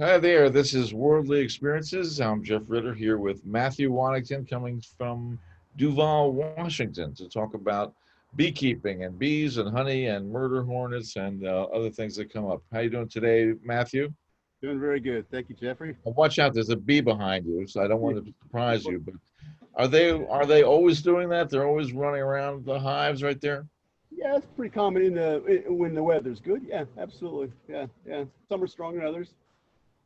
Hi there, this is Worldly Experiences. I'm Jeff Ritter here with Matthew Waddington coming from Duval, Washington to talk about beekeeping and bees and honey and murder hornets and other things that come up. How you doing today, Matthew? Doing very good. Thank you, Jeffrey. Watch out, there's a bee behind you, so I don't want to surprise you, but are they always doing that? They're always running around the hives right there? Yeah, it's pretty common when the weather's good. Yeah, absolutely. Yeah, yeah. Some are stronger than others.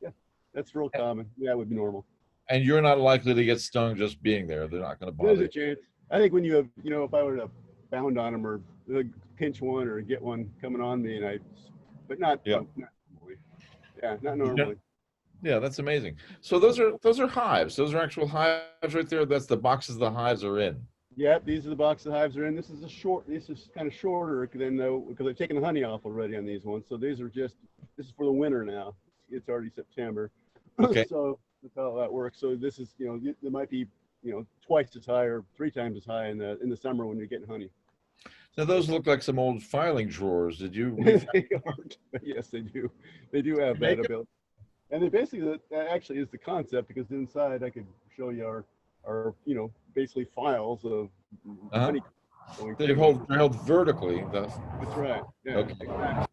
Yeah, that's real common. Yeah, it would be normal. And you're not likely to get stung just being there. They're not going to There's bother a you. chance. I think when you have, if I were to bound on them or pinch one or get one coming on me, but Yeah. not normally. Yeah, not Yeah. normally. Yeah, that's amazing. So those are hives. Those are actual hives right there. That's the boxes the hives are in. Yeah, these are the box the hives are in. This is This is kind of shorter than because I've taken the honey off already on these ones. So these are this is for the winter now. It's already September, Okay. so that's how that works. So this is there might be twice as high or three times as high in the summer when you're getting honey. Now those look like some old filing drawers. Did you They aren't, but yes, they do. They do have that make them? ability, and they basically that actually is the concept because inside I could show you our basically files of Uh-huh. honey going They through. hold they're held vertically. That's right. Yeah, Okay. exactly.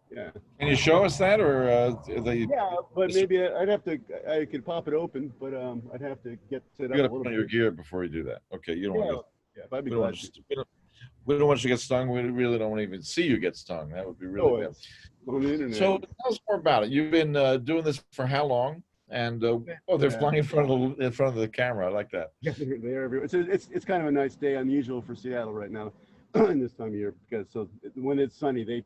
Yeah. Can you show us that, or they? Yeah, but maybe I'd have to. I could pop it open, but I'd have to get set You up got a to little put on bit. your gear before you do that. Okay, you don't want Yeah, to go. yeah. I'd be We don't glad want to. you, we don't want you to get stung. We really don't want to even see you get stung. That would be really Oh, bad. it's on the internet. So tell us more about it. You've been doing this for how long? And oh, they're Yeah, flying in front of the camera. I like that. yeah, they're everywhere. It's kind of a nice day, unusual for Seattle right now, in this time of year because when it's sunny, they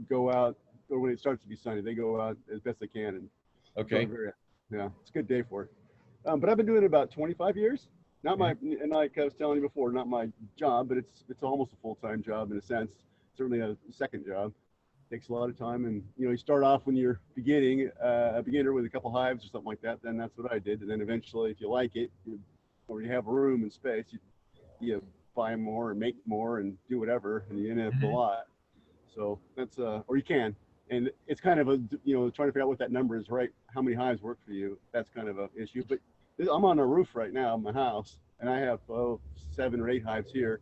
go out, or when it starts to be sunny, they go out as best they can, and so Okay. yeah, it's a good day for it. But I've been doing it about 25 years. Not Mhm. my, and like I was telling you before, not my job, but it's almost a full time job in a sense. Certainly a second job. Takes a lot of time, and you start off when you're a beginner with a couple hives or something like that. Then that's what I did, and then eventually, if you like it, or you have room and space, you buy more and make more and do whatever, and you end up with a Mhm. lot. So that's or you can, and it's kind of a trying to figure out what that number is, right? How many hives work for you? That's kind of a issue. But I'm on a roof right now in my house, and I have 7 or 8 hives here,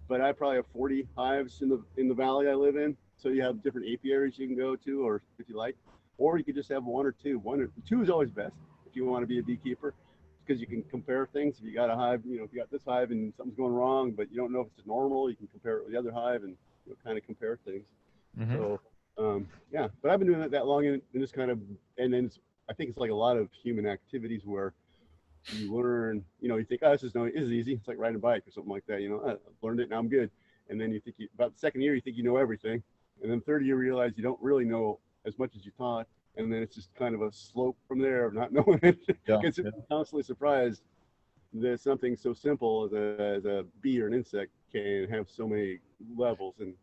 but I probably have 40 hives in the valley I live in. So you have different apiaries you can go to, or if you like, or you could just have one or two. One or two is always best if you want to be a beekeeper, because you can compare things. If you got a hive, if you got this hive and something's going wrong, but you don't know if it's normal, you can compare it with the other hive and kind of compare things. Mhm. So yeah, but I've been doing it that long, and this kind of, and then I think it's like a lot of human activities where you learn, you think, oh, this is easy. It's like riding a bike or something like that. I've learned it, now I'm good. And then you think about the second year, you think you know everything. And then third year, you realize you don't really know as much as you thought. And then it's just kind of a slope from there of not knowing it. Yeah. Because you're constantly surprised that something so simple as a bee or an insect can have so many levels and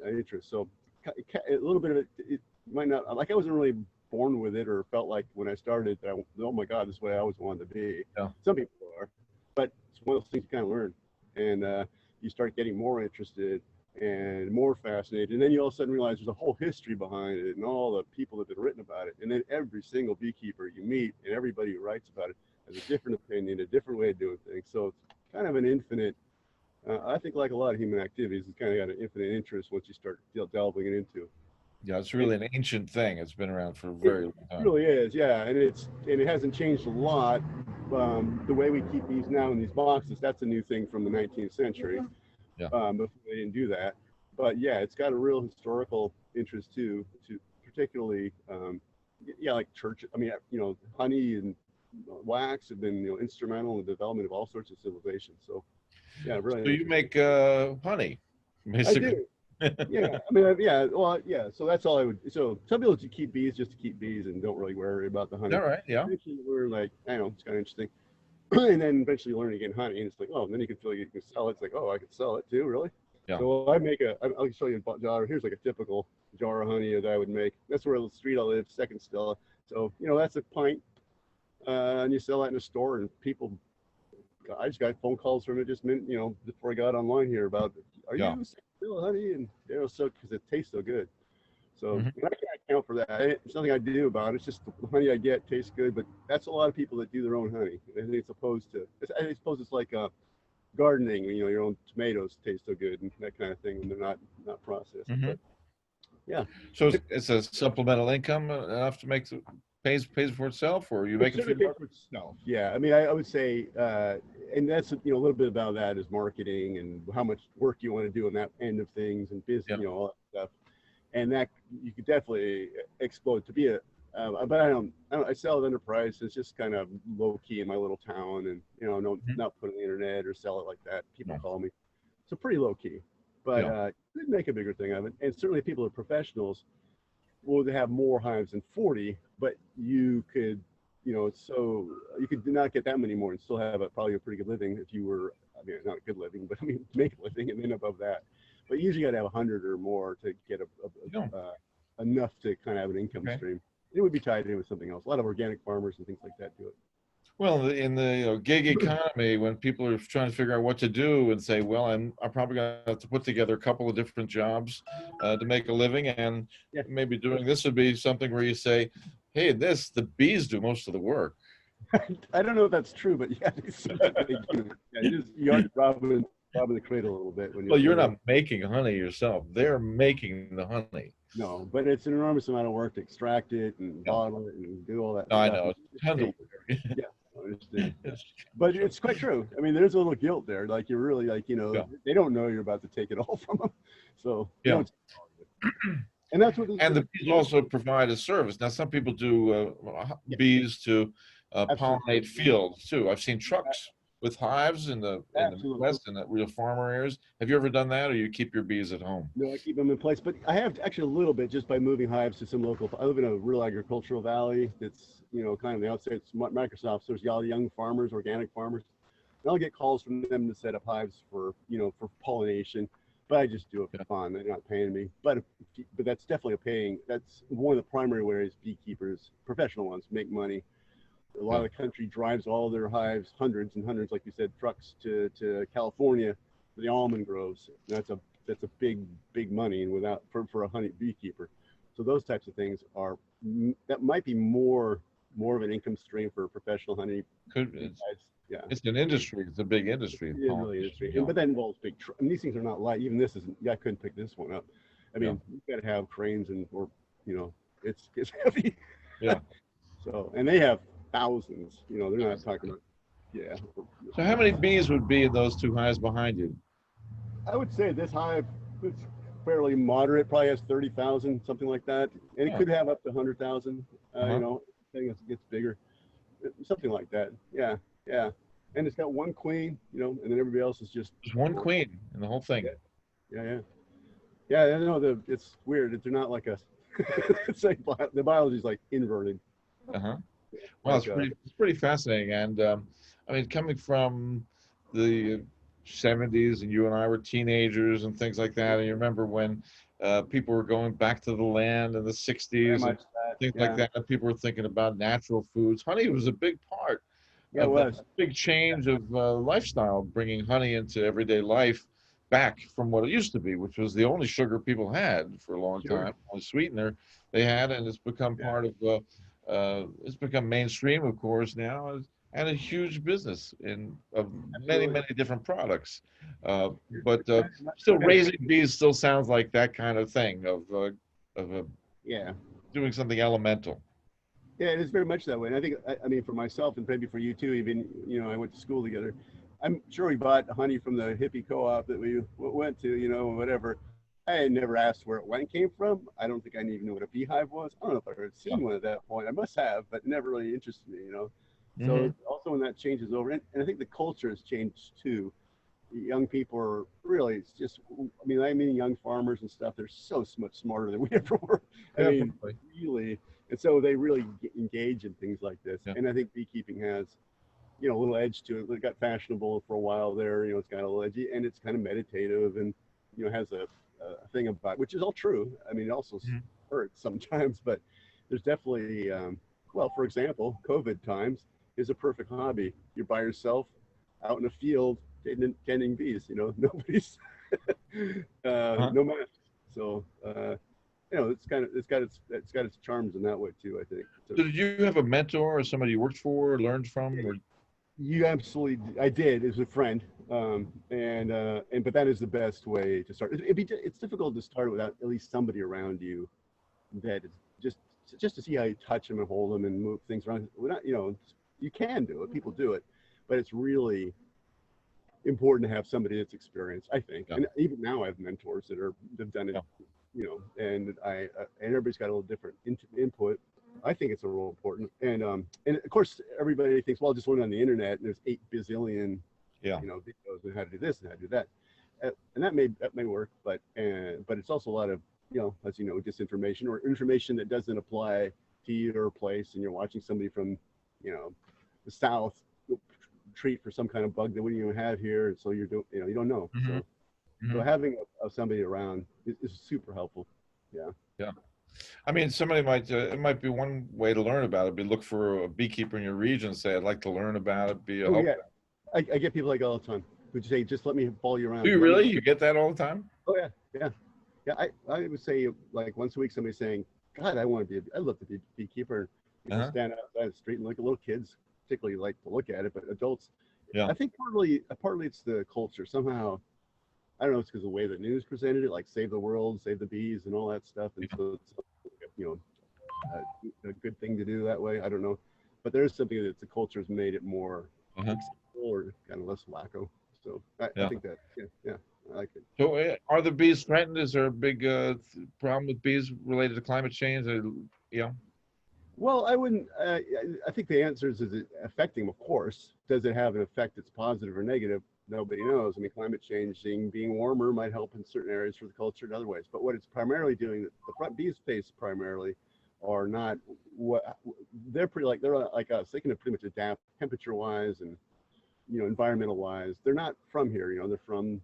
interest. So a little bit of it might not, like I wasn't really born with it or felt like when I started that oh my God, this is what I always wanted to be. Yeah. Some people are, but it's one of those things you kind of learn, and you start getting more interested and more fascinated, and then you all of a sudden realize there's a whole history behind it and all the people that have been written about it, and then every single beekeeper you meet and everybody who writes about it has a different opinion, a different way of doing things. So it's kind of an infinite. I think like a lot of human activities, it's kind of got an infinite interest once you start delving it into. Yeah. It's And really an ancient thing. It's been around for a it very long time. really is, yeah, and it hasn't changed a lot. The way we keep these now in these boxes, that's a new thing from the 19th century. Yeah. Before they didn't do that, but yeah, it's got a real historical interest too, to particularly, yeah, like church. I mean, honey and wax have been instrumental in the development of all sorts of civilizations. So yeah, really So you interesting. make honey, I basically. do. Yeah, I mean, yeah, well, yeah. So that's all I would. So some people just keep bees just to keep bees and don't really worry about the honey. All right. Yeah. Eventually, we're like, I don't know, it's kind of interesting. And then eventually you learn to get honey, and it's like, oh, and then you can feel like you can sell it. It's like, oh, I could sell it too, really. Yeah. So I'll show you a jar. Here's like a typical jar of honey that I would make. That's where the street I live, Second Stella. So that's a pint, and you sell that in a store, and people. I just got phone calls from it just minute, before I got online here about, are Yeah. you still honey? And so because it tastes so good. So Mhm. and I can't account for that. There's nothing I do about it. It's just the honey I get tastes good. But that's a lot of people that do their own honey. I think it's opposed to. I suppose it's like gardening. You know, your own tomatoes taste so good and that kind of thing when they're not processed. Mhm. But yeah, So it's a supplemental income enough to make pays for itself, or you it make a few certainly pays bucks? for itself. Yeah, I mean, I would say, and that's a little bit about that is marketing and how much work you want to do on that end of things and business, Yeah. all that stuff. And that you could definitely explode to be a. But I sell at enterprise. It's just kind of low key in my little town, and no, Mhm. not put on the internet or sell it like that. People No. call me, so pretty low key. But Yeah. you could make a bigger thing of it, and certainly people are professionals will have more hives than 40, but you could, so you could not get that many more and still have probably a pretty good living if you were, I mean, not a good living, but I mean, make a living and then above that. But usually you got to have 100 or more to get Yeah. enough to kind of have an income Okay. stream. It would be tied in with something else. A lot of organic farmers and things like that do it. Well, in the gig economy, when people are trying to figure out what to do and say, well, I'm probably going to have to put together a couple of different jobs to make a living, and Yeah. maybe doing this would be something where you say, hey, the bees do most of the work. I don't know if that's true, but yeah, it seems that they do. Yeah, you are robbing the cradle a little bit when Well, you're you're not making honey yourself. They're making the honey. no, but it's an enormous amount of work to extract it and Yeah. bottle it and do all that No, I stuff. know. Tons of work. Yeah, I understand. But it's quite true. I mean, there's a little guilt there. Like you're really like, Yeah. they don't know you're about to take it all from them. So you Yeah. don't, and that's what And the bees also provide a service. Now, some people do yeah, bees to absolutely, pollinate fields too. I've seen trucks with hives in the absolutely. Midwest and the real farmer areas. Have you ever done that, or you keep your bees at home? No, I keep them in place, but I have actually a little bit just by moving hives to some local. I live in a rural agricultural valley that's kind of the outskirts. Microsoft, so there's a lot of young farmers, organic farmers. And I'll get calls from them to set up hives for for pollination, but I just do it for Yeah. fun. They're not paying me, but that's definitely a paying. That's one of the primary ways beekeepers, professional ones, make money. A lot Yeah. of the country drives all their hives, hundreds and hundreds, like you said, trucks to California for the almond groves. And that's a big money, and without for a honey beekeeper. So those types of things are that might be more of an income stream for professional honey Could guys. Yeah, it's an industry. It's a big industry. it is really industry. Yeah. But that involves big. And these things are not light. Even this isn't. Yeah, I couldn't pick this one up. I Yeah. mean, you've got to have cranes or it's heavy. Yeah. So and they have thousands. They're not talking about. Yeah. So how many bees would be in those two hives behind you? I would say this hive is fairly moderate. Probably has 30,000, something like that, and it Oh. could have up to 100,000. Uh-huh. I think it gets bigger, something like that. Yeah, yeah. And it's got one queen, and then everybody else is just. Just one queen in the whole thing. Yeah, yeah, yeah. Yeah, I know it's weird. They're not like us. It's like the biology is like inverted. Uh-huh. Well, Like, it's pretty fascinating. And I mean, coming from the 70s, and you and I were teenagers and things like that, and you remember when people were going back to the land in the 60s and much that. things like Yeah, that, and people were thinking about natural foods. Honey was a big part yeah, it of that was. big change of lifestyle, bringing honey into everyday life back from what it used to be, which was the only sugar people had for a long Sure. time, only sweetener they had, and it's become Yeah, part of, it's become mainstream, of course, now, and a huge business in of many, absolutely. many different products. Uh, You're but still, kind of, raising bees still sounds like that kind of thing of yeah. doing something elemental. Yeah, it is very much that way. And I think, I mean, for myself and maybe for you too, even, I went to school together. I'm sure we bought honey from the hippie co-op that we went to, whatever. I had never asked where it came from. I don't think I even knew what a beehive was. I don't know if I had Yeah. seen one at that point. I must have, but it never really interested me. Hmm. So also when that changes over, and I think the culture has changed too. Young people are really, it's just, I mean, young farmers and stuff, they're so much smarter than we ever were. I mean, Definitely. really. And so they really engage in things like this. Yeah. And I think beekeeping has, a little edge to it. It got fashionable for a while there. It's got a little edgy and it's kind of meditative and, has a thing about, which is all true. I mean, it also Mhm. hurts sometimes, but there's definitely, well, for example, COVID times is a perfect hobby. You're by yourself out in a field tending bees, nobody's, Uh-huh. no masks. So, it's it's got its charms in that way too, I think. So, So did you have a mentor or somebody you worked for or learned from? Or you absolutely, I did as a friend, but that is the best way to start. It's difficult to start without at least somebody around you that is just to see how you touch them and hold them and move things around. We're not, you can do it, people do it, but it's really important to have somebody that's experienced, I think. yeah, And even now, I have mentors that've done it, yeah, and everybody's got a little different input. I think it's a real important, and of course, everybody thinks, well, just learn on the internet, and there's 8 bazillion, yeah, videos on how to do this and how to do that, and that may work, but it's also a lot of, as you know, disinformation or information that doesn't apply to your place, and you're watching somebody from, the south treat for some kind of bug that we don't even have here, and so you don't know. hmm So hmm having somebody around is super helpful. Yeah. yeah. I mean, somebody might, it might be one way to learn about it, be look for a beekeeper in your region, say, I'd like to learn about it, be a Oh help. yeah, I get people like all the time who just say, just let me follow you Do around. you really? You get that all the time? Oh yeah, yeah, yeah. I would say like once a week somebody saying, God, I'd love to be a beekeeper. People Uh-huh. stand outside the street and look at little kids, particularly like to look at it, but adults. Yeah. I think partly it's the culture. Somehow, I don't know, it's because of the way the news presented it, like save the world, save the bees, and all that stuff. And Yeah. so it's, you know, a good thing to do that way. I don't know, but there's something that the culture has made it more Uh-huh. acceptable or kind of less wacko. So I Yeah. think that, yeah, I like it. So are the bees threatened? Is there a big problem with bees related to climate change? Yeah. Well, I wouldn't. I think the answer is it affecting them? Of course. Does it have an effect that's positive or negative? Nobody knows. I mean, climate change, being warmer, might help in certain areas for the culture in other ways. But what it's primarily doing, the front bees face primarily, are not what they're like us. They can pretty much adapt temperature-wise and environmental-wise. They're not from here. They're from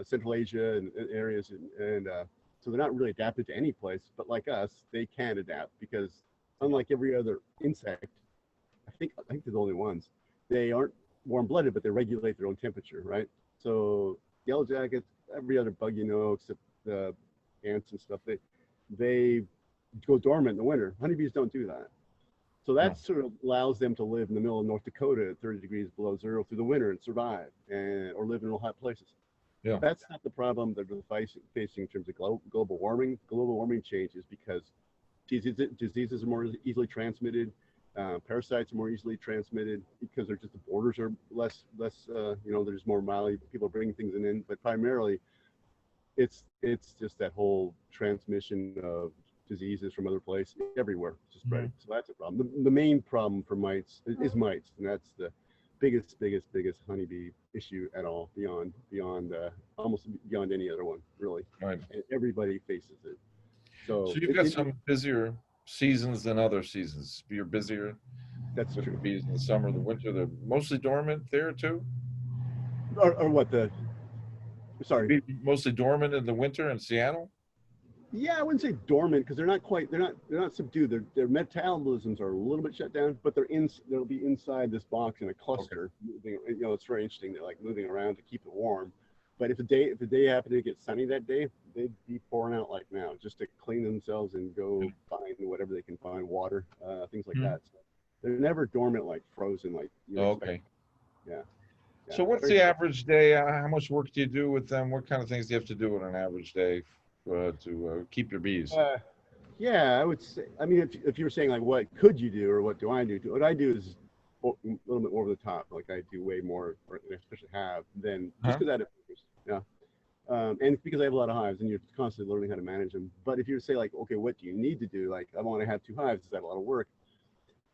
Central Asia and areas, and so they're not really adapted to any place. But like us, they can adapt because unlike every other insect, I think they're the only ones. They aren't warm-blooded, but they regulate their own temperature, right? So yellow jackets, every other bug except the ants and stuff, they go dormant in the winter. Honeybees don't do that. So Yeah. that sort of allows them to live in the middle of North Dakota at 30 degrees below zero through the winter and survive, or live in real hot places. Yeah. That's not the problem that we're facing in terms of global warming. Global warming changes because diseases are more easily transmitted. Parasites are more easily transmitted because they're just the borders are less. There's more mildly people are bringing things in, but primarily it's just that whole transmission of diseases from other places everywhere, just spreading. Mhm. So that's a problem. The main problem for mites is mites, and that's the biggest honeybee issue at all, beyond almost beyond any other one, really. Right. And everybody faces it. So So you've got some busier seasons than other seasons. You're busier that's with the true. bees in the summer, the winter. They're mostly dormant there too. Or what the The sorry. bees mostly dormant in the winter in Seattle. Yeah, I wouldn't say dormant because they're not subdued. Their metabolisms are a little bit shut down, but they'll be inside this box in a Okay. cluster. Moving, it's very interesting. They're like moving around to keep it warm. But if the day happened to get sunny that day, they'd be pouring out like now just to clean themselves and Yeah. go find whatever they can find, water, things like Mhm. that. So they're never dormant like frozen like you Oh, expect. okay. Yeah, yeah, So what's very the special. average day? How much work do you do with them? What kind of things do you have to do on an average day to keep your bees? Uh, Yeah, I would say. I mean, if you were saying like what could you do or what do I do? What I do is a little bit over the top. Like I do way more, or especially have than just Huh? because I have interest. Yeah, and because I have a lot of hives, and you're constantly learning how to manage them. But if you say like, okay, what do you need to do? Like, I want to have 2 hives. Is that a lot of work?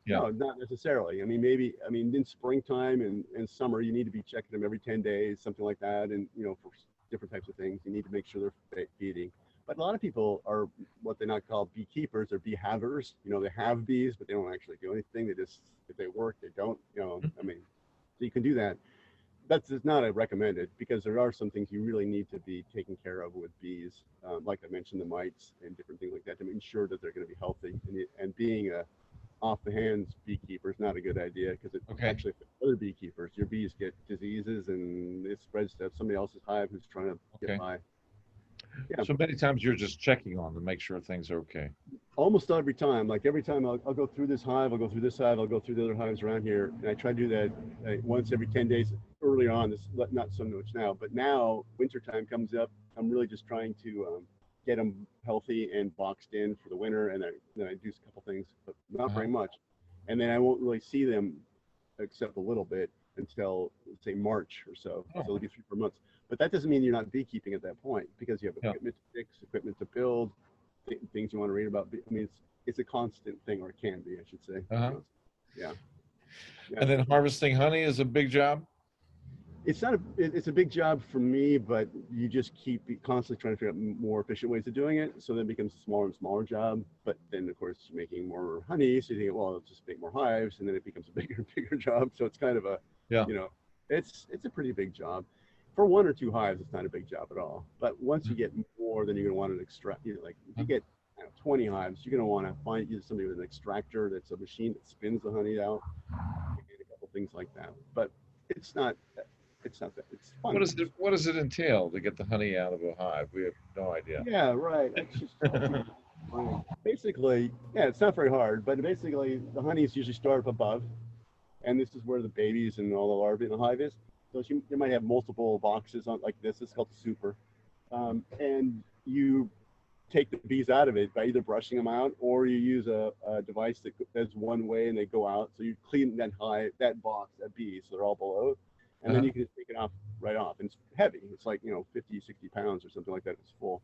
Yeah. No, not necessarily. I mean, maybe. I mean, in springtime and summer, you need to be checking them every 10 days, something like that. And for different types of things, you need to make sure they're feeding. But a lot of people are what they not call beekeepers or bee havers. They have bees, but they don't actually do anything. They just, if they work, they don't. I mean, so you can do that. That's just not a recommended because there are some things you really need to be taking care of with bees, like I mentioned, the mites and different things like that to ensure that they're going to be healthy. And being a off the hands beekeeper is not a good idea because it Okay. actually affects other beekeepers. Your bees get diseases and it spreads to somebody else's hive who's trying to get Okay. by. Yeah, So many times you're just checking on to make sure things are okay. almost every time. Like every time I'll go through this hive, I'll go through this hive, I'll go through the other hives around here, and I try to do that once every 10 days. Earlier on, this not so much now, but now winter time comes up. I'm really just trying to get them healthy and boxed in for the winter, and then I do a couple things, but not Uh-huh. very much, and then I won't really see them except a little bit until say March or so. So Oh, it'll be 3 4 months. But that doesn't mean you're not beekeeping at that point because you have yeah. equipment to fix, equipment to build, things you want to read about. I mean, it's a constant thing, or it can be, I should say. Uh-huh. Yeah, yeah. And then harvesting honey is a big job. It's not a, it's a big job for me, but you just keep constantly trying to figure out more efficient ways of doing it. So then it becomes a smaller and smaller job. But then of course you're making more honey, so you think, well, let's just make more hives, and then it becomes a bigger and bigger job. So it's kind of a, Yeah. you know, it's a pretty big job. For 1 or 2 hives, it's not a big job at all. But once you get more, then you're going to want to extract. You know, like if you get 20 hives, you're going to want to find somebody with an extractor that's a machine that spins the honey out, and a couple things like that. But it's not it's not that it's fun. What does it entail to get the honey out of a hive? We have no idea. Yeah, right. Basically, yeah, it's not very hard, but basically the honeys usually start up above, and this is where the babies and all the larvae in the hive is. So you might have multiple boxes on like this. It's called super, and you take the bees out of it by either brushing them out or you use a device that does one way and they go out. So you clean that hive, that box, that bee, so they're all below, and then Uh-huh. you can just take it off right off. And it's heavy. It's like 50, 60 pounds or something like that. It's full.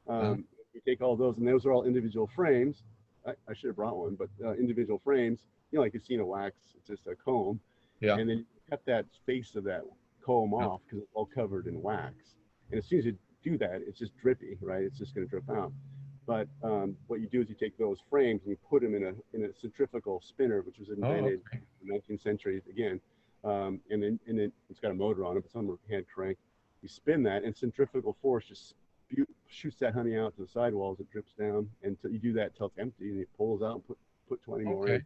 Uh-huh. You take all those, and those are all individual frames. I should have brought one, but individual frames. Like you've seen a wax, it's just a comb, Yeah. and then you cut that face of that comb Yeah. off because it's all covered in wax. And as soon as you do that, it's just drippy, right? It's just going to drip out. But what you do is you take those frames and you put them in a centrifugal spinner, which was Oh, invented okay. in the 19th century again. And then it's got a motor on it, but some are hand crank. You spin that, and centrifugal force just shoots that honey out to the sidewalls. It drips down, and you do that till it's empty, and it pulls out and put 20 more Okay. in.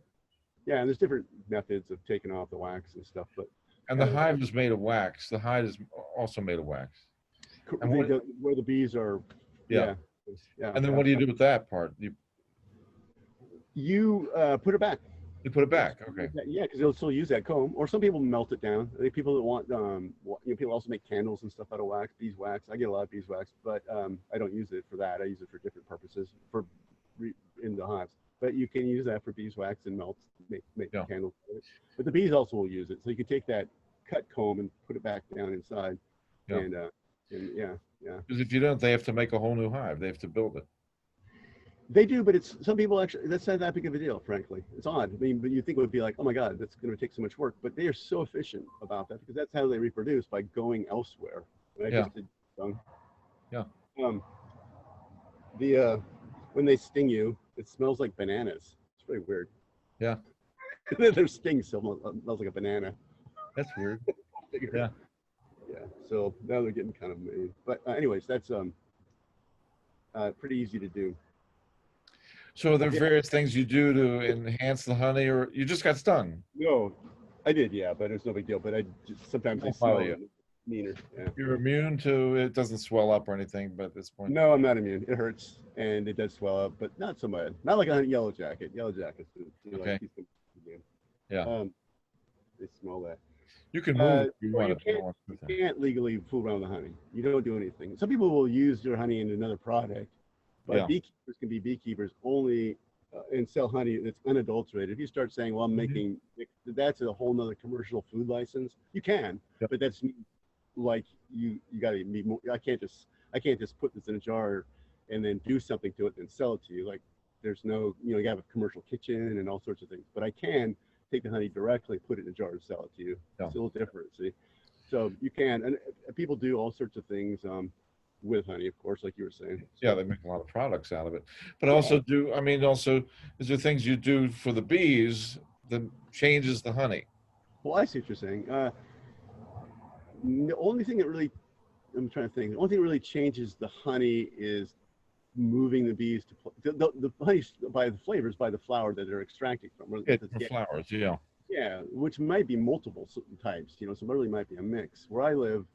Yeah, and there's different methods of taking off the wax and stuff, but And the hive is made of wax. The hive is also made of wax. And where the bees are, yeah. yeah. And then what do you do with that part? You put it back. You put it back. Okay. Yeah, because they'll still use that comb, or some people melt it down. People that want, people also make candles and stuff out of wax, beeswax. I get a lot of beeswax, but I don't use it for that. I use it for different purposes in the hives. But you can use that for beeswax and make Yeah. candles. But the bees also will use it. So you can take that cut comb and put it back down inside, Yeah. and yeah. Because if you don't, they have to make a whole new hive. They have to build it. They do, but it's some people actually that's not that big of a deal, frankly. It's odd. I mean, but you think it would be like, oh my God, that's going to take so much work. But they are so efficient about that because that's how they reproduce, by going elsewhere. Right? Yeah. Yeah. When they sting you, it smells like bananas. It's very weird. Yeah. Their sting smells like a banana. That's weird. Yeah. Yeah. So now they're getting kind of mean. But anyways, that's pretty easy to do. So are there various things you do to enhance the honey, or you just got stung? No, I did, yeah, but it's no big deal. But I just sometimes they smell meaner. Yeah. You're immune to it. Doesn't swell up or anything, but at this point. No, I'm not immune. It hurts and it does swell up, but not so bad. Not like a yellow jacket. Yellow jackets, Okay. Like Yeah. They smell that. You can move if you Well, want you can't legally fool around with the honey. You don't do anything. Some people will use their honey in another product, but Yeah. beekeepers can be beekeepers only and sell honey that's unadulterated. If you start saying, well, I'm making, that's a whole nother commercial food license. You can, Yep. but that's like you got to be more. I can't just put this in a jar and then do something to it and sell it to you. Like there's no, you have a commercial kitchen and all sorts of things. But I can take the honey directly, put it in a jar and sell it to you. Yeah. It's a little different, see. So you can, and people do all sorts of things with honey, of course, like you were saying. So, Yeah, they make a lot of products out of it. But also is there things you do for the bees that changes the honey? well, I see what you're saying. The only thing that really, I'm trying to think, the only thing that really changes the honey is moving the bees to the honey by the flavors, by the flower that they're extracting from. For flowers, yeah. Yeah, which might be multiple types, so it really might be a mix. Where I live,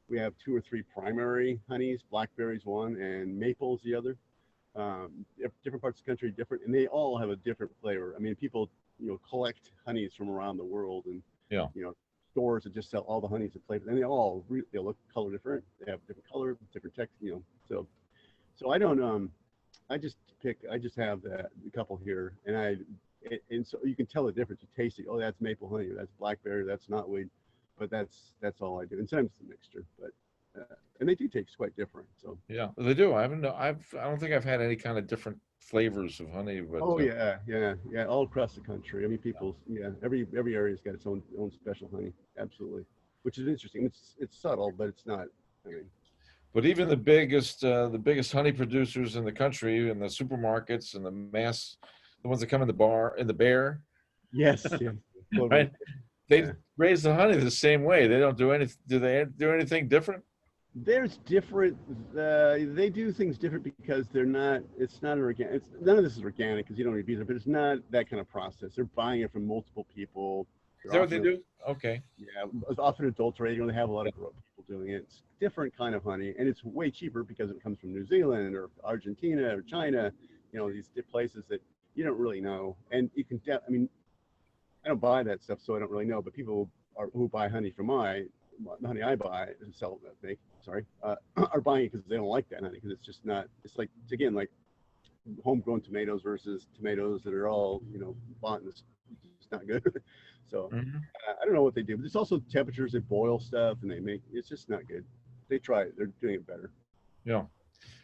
We have 2 or 3 primary honeys. Blackberry's one, and maple's the other. Different parts of the country different, and they all have a different flavor. I mean, people collect honeys from around the world, and Yeah. stores that just sell all the honeys and flavors, and they look color different. They have different color, different text. So I don't I just have a couple here, and so you can tell the difference. You taste it. Oh, that's maple honey. That's blackberry. That's knotweed. But that's all I do. And sometimes it's a mixture, but and they do taste quite different. So Yeah, they do. I don't think I've had any kind of different flavors of honey, but oh yeah, all across the country. I mean, every area's got its own special honey. Absolutely, which is interesting. It's subtle, but it's not. I mean, but even the biggest honey producers in the country, in the supermarkets and the ones that come in the bear, yes, yes. right? They Yeah. raise the honey the same way. They don't do anything. Do they do anything different? There's different. They do things different because they're not. It's not organic. None of this is organic because you don't need bees, but it's not that kind of process. They're buying it from multiple people. Is that what they do? Okay. Yeah, it's often adulterated. They have a lot of people doing it. It's different kind of honey, and it's way cheaper because it comes from New Zealand or Argentina or China. These places that you don't really know, and you can. I mean, I don't buy that stuff, so I don't really know. But people who buy honey from the honey I buy and sell, are buying it because they don't like that honey because it's just not. It's like again like homegrown tomatoes versus tomatoes that are all bought and it's not good. So I don't know what they do, but there's also temperatures that boil stuff and it's just not good. They try it. They're doing it better. Yeah.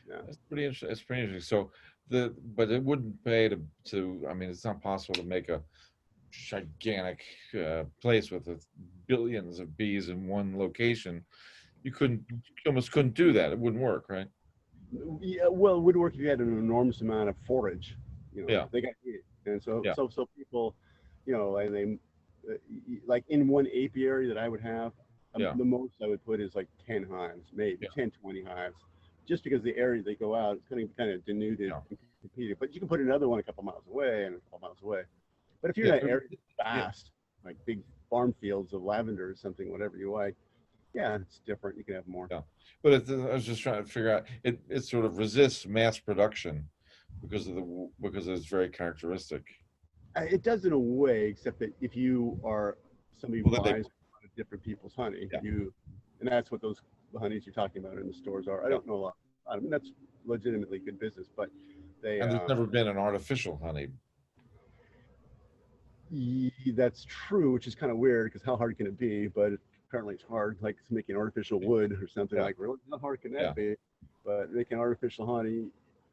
That's pretty interesting. It's pretty interesting. So but it wouldn't pay to. I mean, it's not possible to make a gigantic place with billions of bees in one location. You almost couldn't do that. It wouldn't work, right? Yeah, well, it would work if you had an enormous amount of forage. Yeah. They got to eat it, and so Yeah. so people, and they like in one apiary that I would have, Yeah. the most I would put is like 10 hives, maybe 10, 20 hives, just because the area they go out, it's going to be kind of denuded and competed. But you can put another one a couple miles away and a couple miles away. But if you're in that area vast, like big farm fields of lavender or something, whatever you like, yeah, it's different. You can have more. Yeah. But I was just trying to figure out, it sort of resists mass production because it's very characteristic. It does in a way, except that if you are somebody who buys a lot of different people's honey, and that's what the honeys you're talking about in the stores are. I don't know a lot. I mean, that's legitimately good business, but and there's never been an artificial honey. That's true, which is kind of weird because how hard can it be? But apparently it's hard, like making artificial wood or something. Like, really, how hard can that be? But making artificial honey,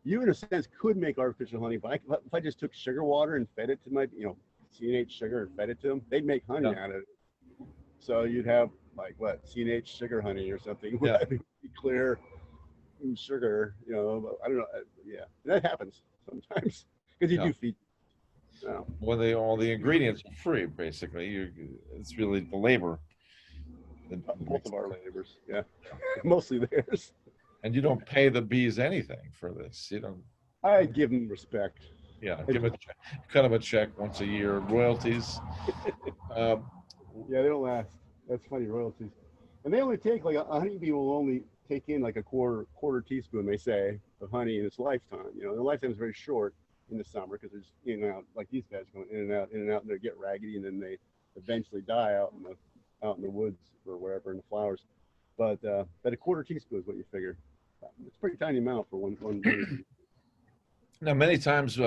you in a sense could make artificial honey, but if I just took sugar water and fed it to my, CNH sugar and fed it to them, they'd make honey out of it. So you'd have like CNH sugar honey or something. Clear sugar, I don't know. Yeah, that happens sometimes because you do feed. Well, all the ingredients are free, basically. It's really the labor. Both of our labors, mostly theirs. And you don't pay the bees anything for this. You don't. I give them respect. Yeah, cut them a check once a year, royalties. Yeah, they don't last. That's funny, royalties. And they only take like a honeybee will only take in like a quarter teaspoon, they say, of honey in its lifetime. The lifetime is very short in the summer because there's in and out, like these guys going in and out, and they get raggedy, and then they eventually die out in the woods or wherever in the flowers. But a quarter teaspoon is what you figure. It's a pretty tiny amount for one. Now, many times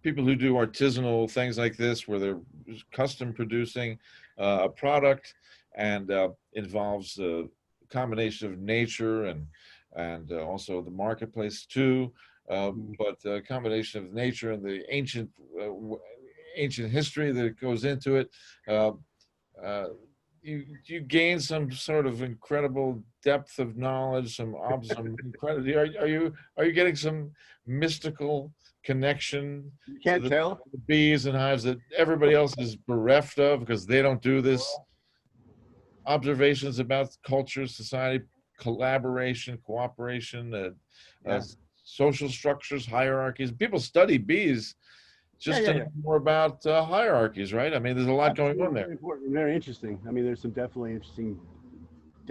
people who do artisanal things like this, where they're custom producing a product and involves a combination of nature and also the marketplace too, but a combination of nature and the ancient history that goes into it. You gain some sort of incredible depth of knowledge, some incredible. Are you getting some mystical connection? You can't tell the bees and hives that everybody else is bereft of because they don't do this. Observations about culture, society, collaboration, cooperation, social structures, hierarchies. People study bees just to know more about hierarchies, right? I mean, there's a lot going on there. Very important, very interesting. I mean, there's some definitely interesting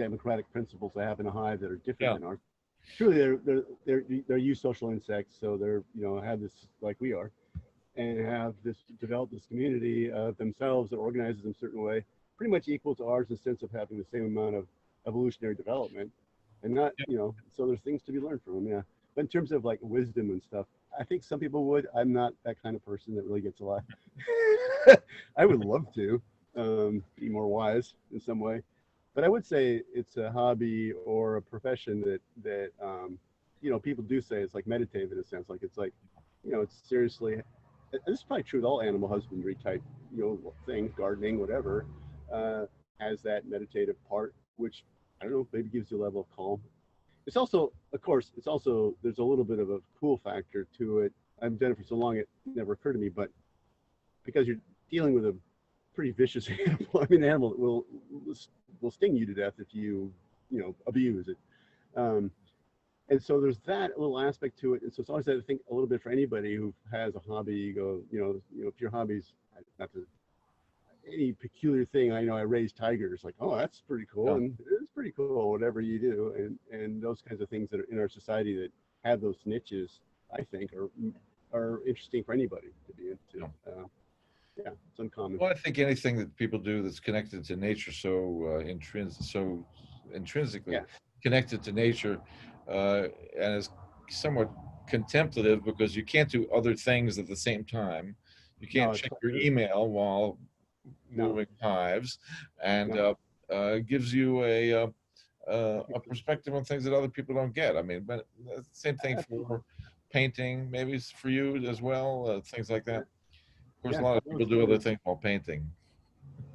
democratic principles they have in a hive that are different Yeah. than ours. Truly, they're eusocial insects, so they're have this like we are, and have this developed this community of themselves that organizes them a certain way, pretty much equal to ours in the sense of having the same amount of evolutionary development, and not so there's things to be learned from them. Yeah, but in terms of like wisdom and stuff, I think some people would. I'm not that kind of person that really gets a lot. I would love to be more wise in some way, but I would say it's a hobby or a profession that people do say it's like meditative in a sense. Like it's like it's seriously. This is probably true with all animal husbandry type things, gardening, whatever, has that meditative part, which I don't know, maybe gives you a level of calm. It's also, of course, there's a little bit of a cool factor to it. I've done it for so long it never occurred to me, but because you're dealing with a pretty vicious animal. I mean, an animal that will sting you to death if you abuse it. And so there's that little aspect to it. And so it's always, I think, a little bit for anybody who has a hobby. You go, if your hobby's not to, any peculiar thing. I raise tigers. Like, oh, that's pretty cool, Yeah. and it's pretty cool. Whatever you do, and those kinds of things that are in our society that have those niches, I think, are interesting for anybody to be into. Yeah, it's uncommon. Well, I think anything that people do that's connected to nature, so intrinsically Yeah. connected to nature, and is somewhat contemplative because you can't do other things at the same time. You No, can't it's check quite your true. email while No, moving hives, and no. gives you a perspective on things that other people don't get. I mean, but same thing for painting, maybe it's for you as well, things like that. Of course, a Yeah, lot of no, people it's do true. other things while painting.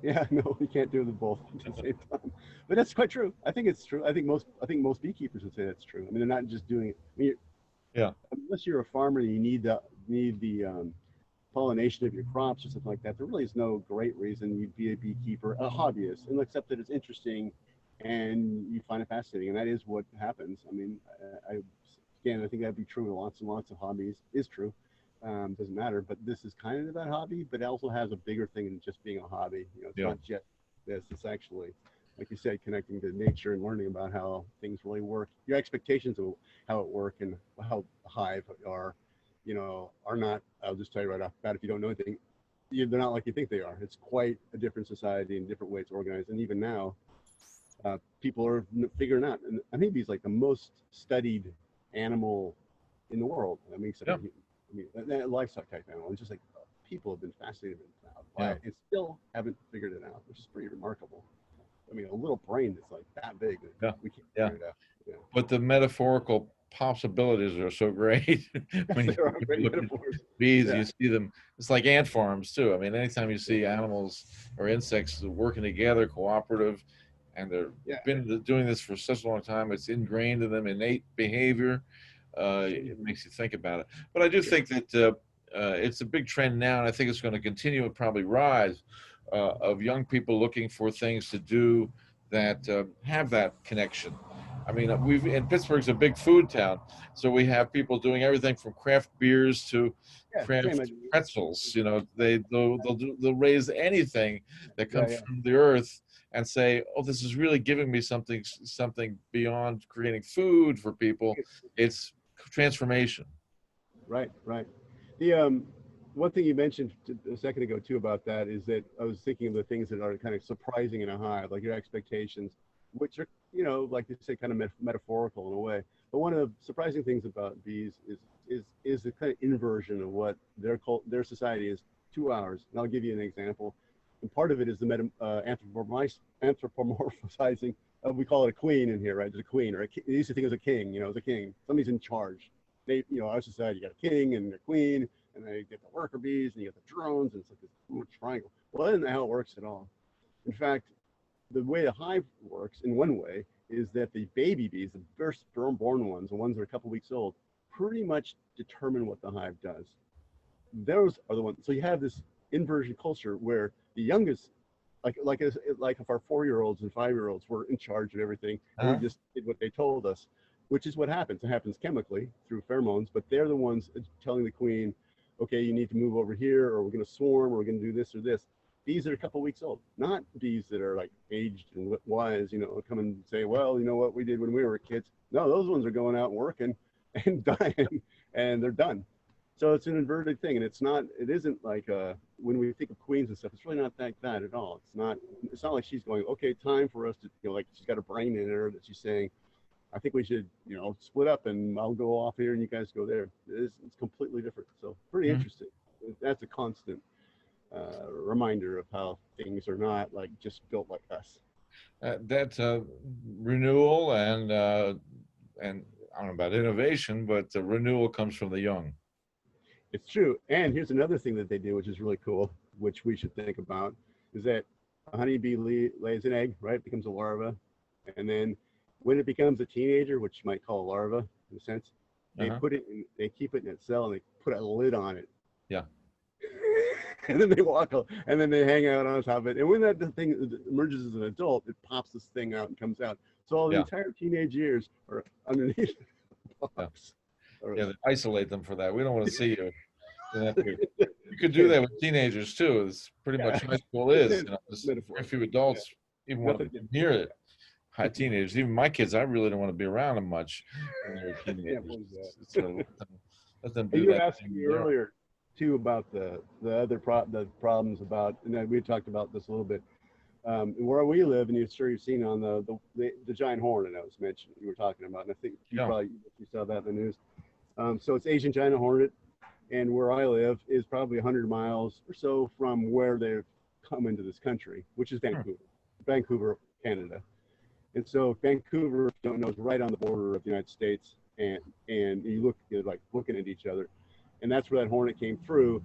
Yeah, no, you can't do them both at the same time. But that's quite true. I think it's true. I think most beekeepers would say that's true. I mean, they're not just doing it. I mean, Yeah, unless you're a farmer and you need the pollination of your crops or something like that, there really is no great reason you'd be a beekeeper, a hobbyist, and except that it's interesting and you find it fascinating, and that is what happens. I mean, again, I think that'd be true in lots and lots of hobbies. Is true. Doesn't matter, but this is kind of that hobby, but it also has a bigger thing than just being a hobby. It's yeah. not just this. It's actually, like you said, connecting to nature and learning about how things really work. Your expectations of how it work and how the hive are not. I'll just tell you right off the bat, if you don't know anything, they're not like you think they are. It's quite a different society and different way it's organized. And even now, people are figuring out. And honeybees like the most studied animal in the world. I mean, except Yeah. Livestock type animal. It's just like people have been fascinated by Yeah. it and still haven't figured it out, which is pretty remarkable. I mean, a little brain that's like that big, Yeah. we can't Yeah. figure it out. Yeah. But the metaphorical possibilities are so great. Yes, When there are you great look at metaphors. bees, Yeah. you see them. It's like ant farms too. I mean, anytime you see animals or insects working together, cooperative, and they've Yeah. been doing this for such a long time, it's ingrained in them, innate behavior. It makes you think about it. But I do think that it's a big trend now, and I think it's going to continue and probably rise, of young people looking for things to do that have that connection. I mean, Pittsburgh's a big food town, so we have people doing everything from craft beers to Yeah. Same craft idea. pretzels. They'll raise anything that Yeah. comes Yeah. from the earth and say, "Oh, this is really giving me something beyond creating food for people. It's transformation." Right. Right. The one thing you mentioned a second ago too about that is that I was thinking of the things that are kind of surprising in a hive, like your expectations, which are like you say, kind of metaphorical in a way. But one of the surprising things about bees is the kind of inversion of what their society is. 2 hours, and I'll give you an example. And part of it is the anthropomorphizing. We call it a queen in here, right? There's a queen, or they used to think it was a king. It's a king. Somebody's in charge. Our society, you got a king and a queen, and then you get the worker bees, and you get the drones, and it's like this triangle. Well, that isn't how it works at all. In fact, the way the hive works, in one way, is that the baby bees, the first born ones, the ones that are a couple weeks old, pretty much determine what the hive does. Those are the ones. So you have this inversion culture where the youngest, like if our 4-year-olds and 5-year-olds were in charge of everything, and we just did what they told us, which is what happens. It happens chemically through pheromones, but they're the ones telling the queen, okay, you need to move over here, or we're going to swarm, or we're going to do this or this. bees that are a couple weeks old, not bees that are like aged and wise, come and say, well, you know what we did when we were kids. No, those ones are going out and working and dying, and they're done. So it's an inverted thing, and it isn't like when we think of queens and stuff, it's really not like that at all. It's not like she's going, okay, time for us to, like she's got a brain in her that she's saying, I think we should, split up and I'll go off here and you guys go there. It's completely different. So pretty interesting. That's a constant reminder of how things are not like just built like us. That's renewal and I don't know about innovation, but renewal comes from the young. It's true. And here's another thing that they do, which is really cool, which we should think about, is that a honeybee lays an egg, right? It becomes a larva. And then when it becomes a teenager, which you might call a larva in a sense, they they keep it in its cell and they put a lid on it. Yeah. And then they and then they hang out on top of it. And when that thing emerges as an adult, it pops this thing out and comes out. So all the entire teenage years are underneath the box. Yeah, they isolate them for that. We don't want to see you. You could do that with teenagers too. It's pretty much high school is. Very few adults even want to be near it. High teenagers, even my kids, I really don't want to be around them much when they're teenagers. Let them do you that. You asked me earlier too about the problems about, and we talked about this a little bit. Where we live, and you've seen on the giant hornet I was mentioning, you were talking about, and I think you saw that in the news. So it's Asian giant hornet, and where I live is probably 100 miles or so from where they've come into this country, which is Vancouver, Canada. And so Vancouver, don't know, is right on the border of the United States, and you're like looking at each other, and that's where that hornet came through.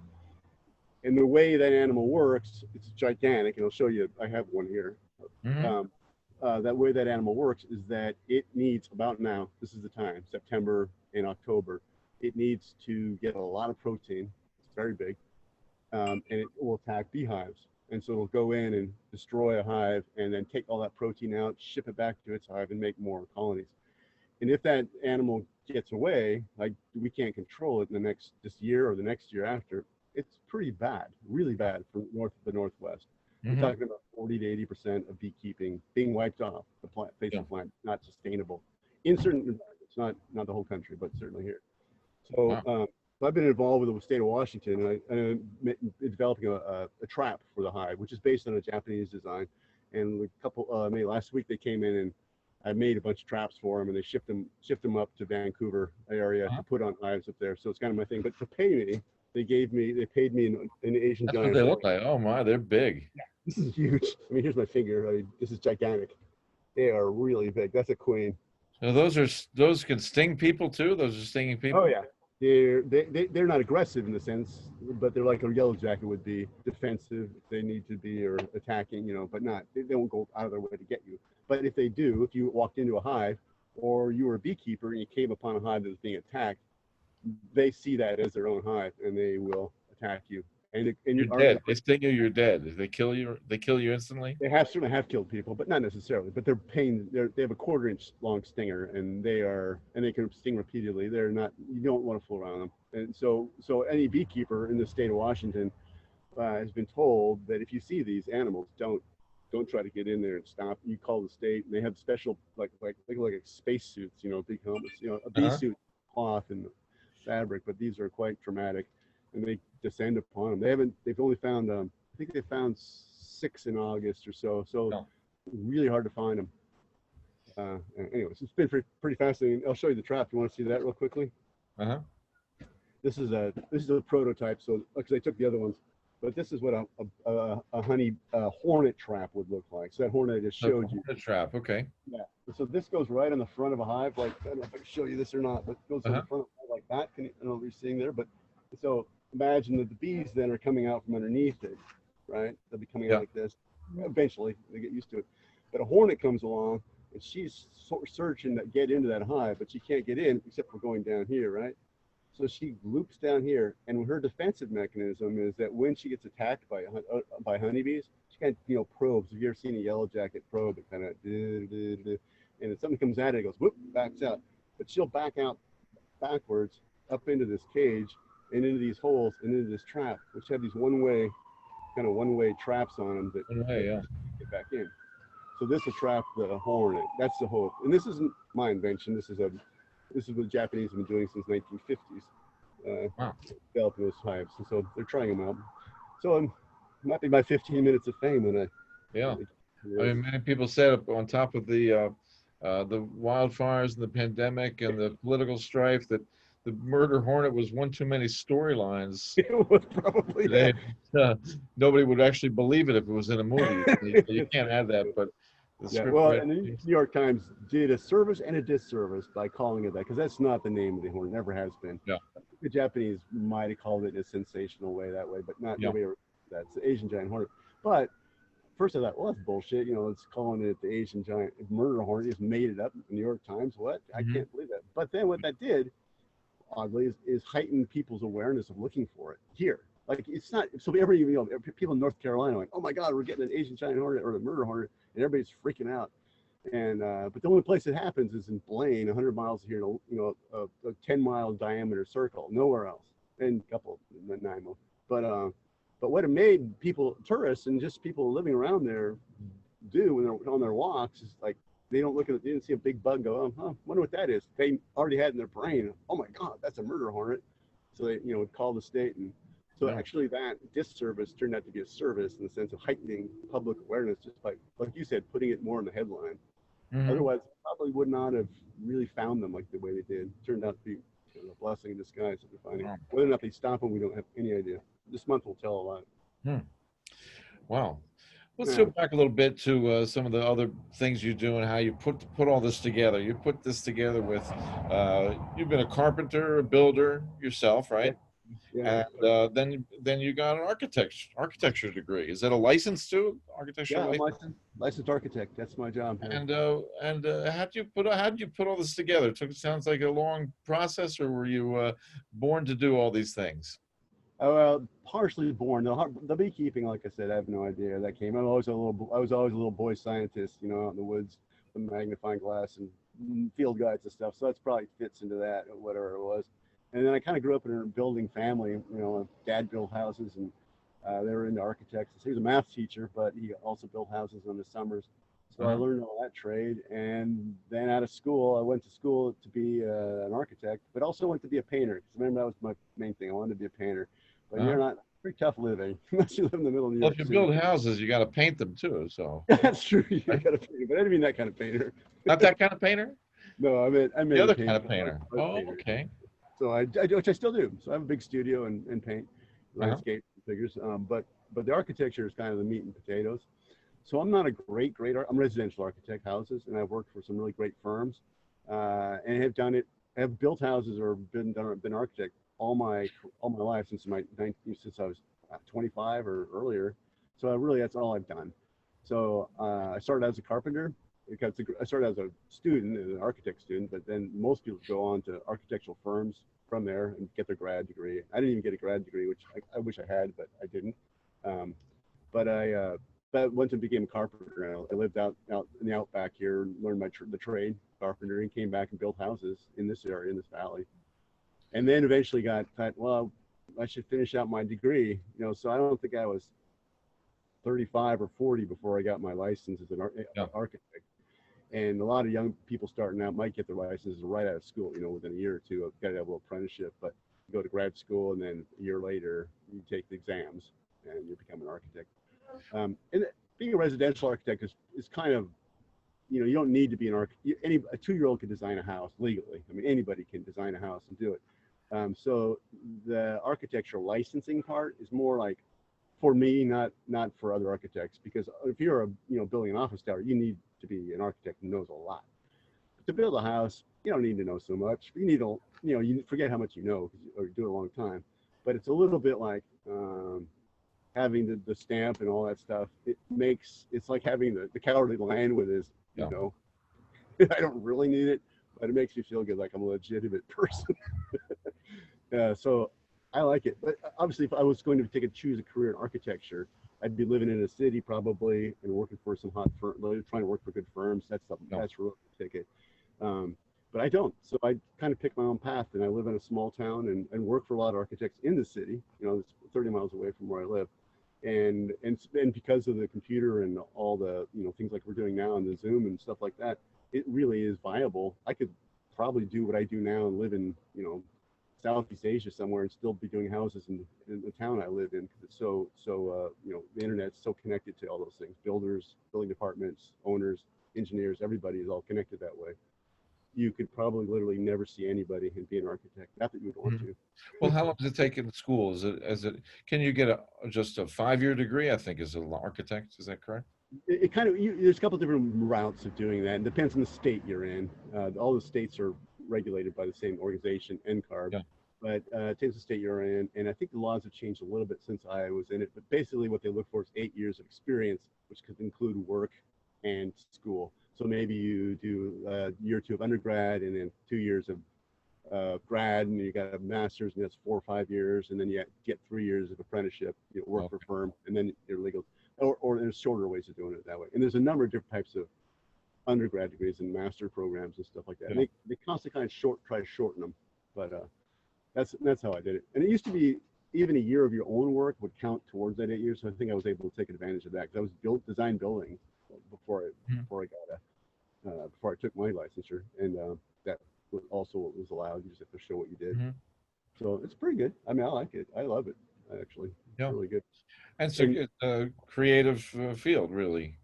And the way that animal works, it's gigantic, and I'll show you. I have one here. That way that animal works is that it needs about now. This is the time, September and October. It needs to get a lot of protein. It's very big, and it will attack beehives. And so it'll go in and destroy a hive, and then take all that protein out, ship it back to its hive, and make more colonies. And if that animal gets away, like we can't control it in this year or the next year after, it's pretty bad, really bad for the Northwest. We're talking about 40 to 80% of beekeeping being wiped off the face of the planet, not sustainable in certain environments, not the whole country, but certainly here. So I've been involved with the state of Washington, and I'm developing a trap for the hive, which is based on a Japanese design. And maybe last week they came in and I made a bunch of traps for them, and they shipped them up to Vancouver area to put on hives up there. So it's kind of my thing. But to pay me, they paid me an Asian That's giant. What they look like. Oh my, they're big. Yeah, this is huge. I mean, here's my finger. This is gigantic. They are really big. That's a queen. So those can sting people too. Those are stinging people. Oh yeah. They're not aggressive in the sense, but they're like a yellow jacket would be, defensive if they need to be, or attacking, but not, they won't go out of their way to get you. But if they do, if you walked into a hive or you were a beekeeper and you came upon a hive that was being attacked, they see that as their own hive and they will attack you. And you're dead. They sting you, you're dead. If they kill you instantly? They certainly have killed people, but not necessarily. But they have a 1/4 inch long stinger, and they can sting repeatedly. You don't want to fool around them. And so any beekeeper in the state of Washington has been told that if you see these animals, don't try to get in there and stop. You call the state, and they have special like space suits, big helmets, a bee suit, cloth and fabric, but these are quite traumatic. And they descend upon them. They've only found, I think they found 6 in August or so. So really hard to find them. Anyways, it's been pretty fascinating. I'll show you the trap. You want to see that real quickly? This is a prototype. So, because I took the other ones, but this is what a honey hornet trap would look like. So that hornet I just showed you. Hornet trap. Okay. Yeah. So this goes right on the front of a hive. Like, I don't know if I can show you this or not, but it goes on the front of a hive like that. I don't know if you're seeing there, but so imagine that the bees then are coming out from underneath it, right? They'll be coming out like this. Eventually, they get used to it. But a hornet comes along, and she's searching to get into that hive, but she can't get in except for going down here, right? So she loops down here, and her defensive mechanism is that when she gets attacked by honeybees, she kind of probes. Have you ever seen a yellow jacket probe? It kind of and if something comes at it, it goes whoop, backs out. But she'll back out backwards up into this cage and into these holes and into this trap, which have these one-way kind of one-way traps on them that Yeah. get back in. So this will trap the hornet. That's the hope. And this isn't my invention. This is what the Japanese have been doing since 1950s, Wow. developing those hives. And so they're trying them out. So might be my 15 minutes of fame when I. Yeah. I mean, many people said on top of the wildfires and the pandemic and the political strife that the murder hornet was one too many storylines. It was probably Today, nobody would actually believe it if it was in a movie. You can't add that, but the yeah. script Well, writer- and the New York Times did a service and a disservice by calling it that because that's not the name of the hornet. Never has been. Yeah. The Japanese might have called it in a sensational way that way, but not Yeah. nobody ever. That's the Asian giant hornet. But first I thought, well, that's bullshit. You know, it's calling it the Asian giant murder hornet. Just made it up in the New York Times. What? I Mhm. can't believe that. But then what that did, oddly, is heighten people's awareness of looking for it here. Like it's not so people in North Carolina are like, oh my God, we're getting an Asian giant hornet or the murder hornet, and everybody's freaking out. And but the only place it happens is in Blaine, 100 miles here, a 10-mile diameter circle, nowhere else, and a couple in Nanaimo. But what it made people, tourists, and just people living around there do when they're on their walks is like they didn't see a big bug, go, oh, wonder what that is. They already had in their brain, oh my God, that's a murder hornet. So they, would call the state, and so Yeah. actually that disservice turned out to be a service in the sense of heightening public awareness, just by, like you said, putting it more in the headline. Mhm. Otherwise, probably would not have really found them like the way they did. Turned out to be a blessing in disguise that they're finding. Wow. Whether or not they stop them, we don't have any idea. This month will tell a lot. Wow. Let's Yeah. go back a little bit to some of the other things you do and how you put all this together. You put this together with, you've been a carpenter, a builder yourself, right? Yeah. And then you got an architecture degree. Is that a license too? Architecture Yeah, I'm license? licensed architect. That's my job. Yeah. And how did you put all this together? It sounds like a long process, or were you born to do all these things? Oh, well, partially born. The beekeeping, like I said, I have no idea. That came. I was always a little boy scientist, out in the woods with magnifying glass and field guides and stuff. So that's probably fits into that, or whatever it was. And then I kind of grew up in a building family. Dad built houses, and they were into architects. He was a math teacher, but he also built houses in the summers. So I learned all that trade. And then out of school, I went to school to be an architect, but also went to be a painter. Because remember, that was my main thing. I wanted to be a painter. But you're not pretty tough living unless you live in the middle of New Well, York if you City. build houses, you got to paint them too. So That's true. You got to paint, but I didn't mean that kind of painter. not that kind of painter. No, I meant The other painter. kind of painter. I was Oh, painter. okay. So I do, which I still do. So I have a big studio and paint landscape figures. But the architecture is kind of the meat and potatoes. So I'm not a great I'm a residential architect, houses, and I've worked for some really great firms, and have done it. Have built houses or been architect all my life since I was 25 or earlier. So that's all I've done. So I started as a carpenter. I started as a student, as an architect student, but then most people go on to architectural firms from there and get their grad degree. I didn't even get a grad degree, which I wish I had, but I didn't. But I went and became a carpenter. I lived out in the outback here, learned the trade, carpentry, and came back and built houses in this area, in this valley. And then eventually thought, well, I should finish out my degree. So I don't think I was 35 or 40 before I got my license as an architect. And a lot of young people starting out might get their licenses right out of school, within a year or two. Got to have a little apprenticeship, but you go to grad school, and then a year later you take the exams and you become an architect. And being a residential architect is kind of, you don't need to be an architect. A 2-year-old can design a house legally. I mean, anybody can design a house and do it. So the architectural licensing part is more like, for me, not for other architects, because if you're building an office tower, you need to be an architect who knows a lot. But to build a house, you don't need to know so much. You need to, you forget how much you know or you do it a long time. But it's a little bit like having the stamp and all that stuff. It's like having the cowardly lion with his, I don't really need it, but it makes me feel good, like I'm a legitimate person. So I like it. But obviously, if I was going to choose a career in architecture, I'd be living in a city probably and working for some hot firm, trying to work for good firms. That's really the ticket. But I don't. So I kind of pick my own path, and I live in a small town and work for a lot of architects in the city. It's 30 miles away from where I live. And because of the computer and all the things like we're doing now and the Zoom and stuff like that, it really is viable. I could probably do what I do now and live in Southeast Asia somewhere and still be doing houses in the town I live in, because it's the internet's so connected to all those things. Builders, building departments, owners, engineers, everybody is all connected that way. You could probably literally never see anybody and be an architect. Not that you'd want to. Well, how long does it take in school? Can you get just a 5-year degree, I think, as an architect? Is that correct? It kind of, there's a couple different routes of doing that. It depends on the state you're in. All the states are regulated by the same organization, NCARB. Yeah. But it takes the state you're in. And I think the laws have changed a little bit since I was in it. But basically what they look for is 8 years of experience, which could include work and school. So maybe you do a year or two of undergrad and then 2 years of grad, and you got a master's, and that's 4 or 5 years, and then you get 3 years of apprenticeship, work for a firm, and then you're legal. Or there's shorter ways of doing it that way. And there's a number of different types of undergrad degrees and master programs and stuff like that. Yeah. They constantly kind of try to shorten them, but that's how I did it. And it used to be even a year of your own work would count towards that 8 years. So I think I was able to take advantage of that, because I was design building before I took my licensure, and that was also what was allowed. You just have to show what you did. So it's pretty good. I mean, I like it. I love it, actually. It's really good. And so it's a creative field, really.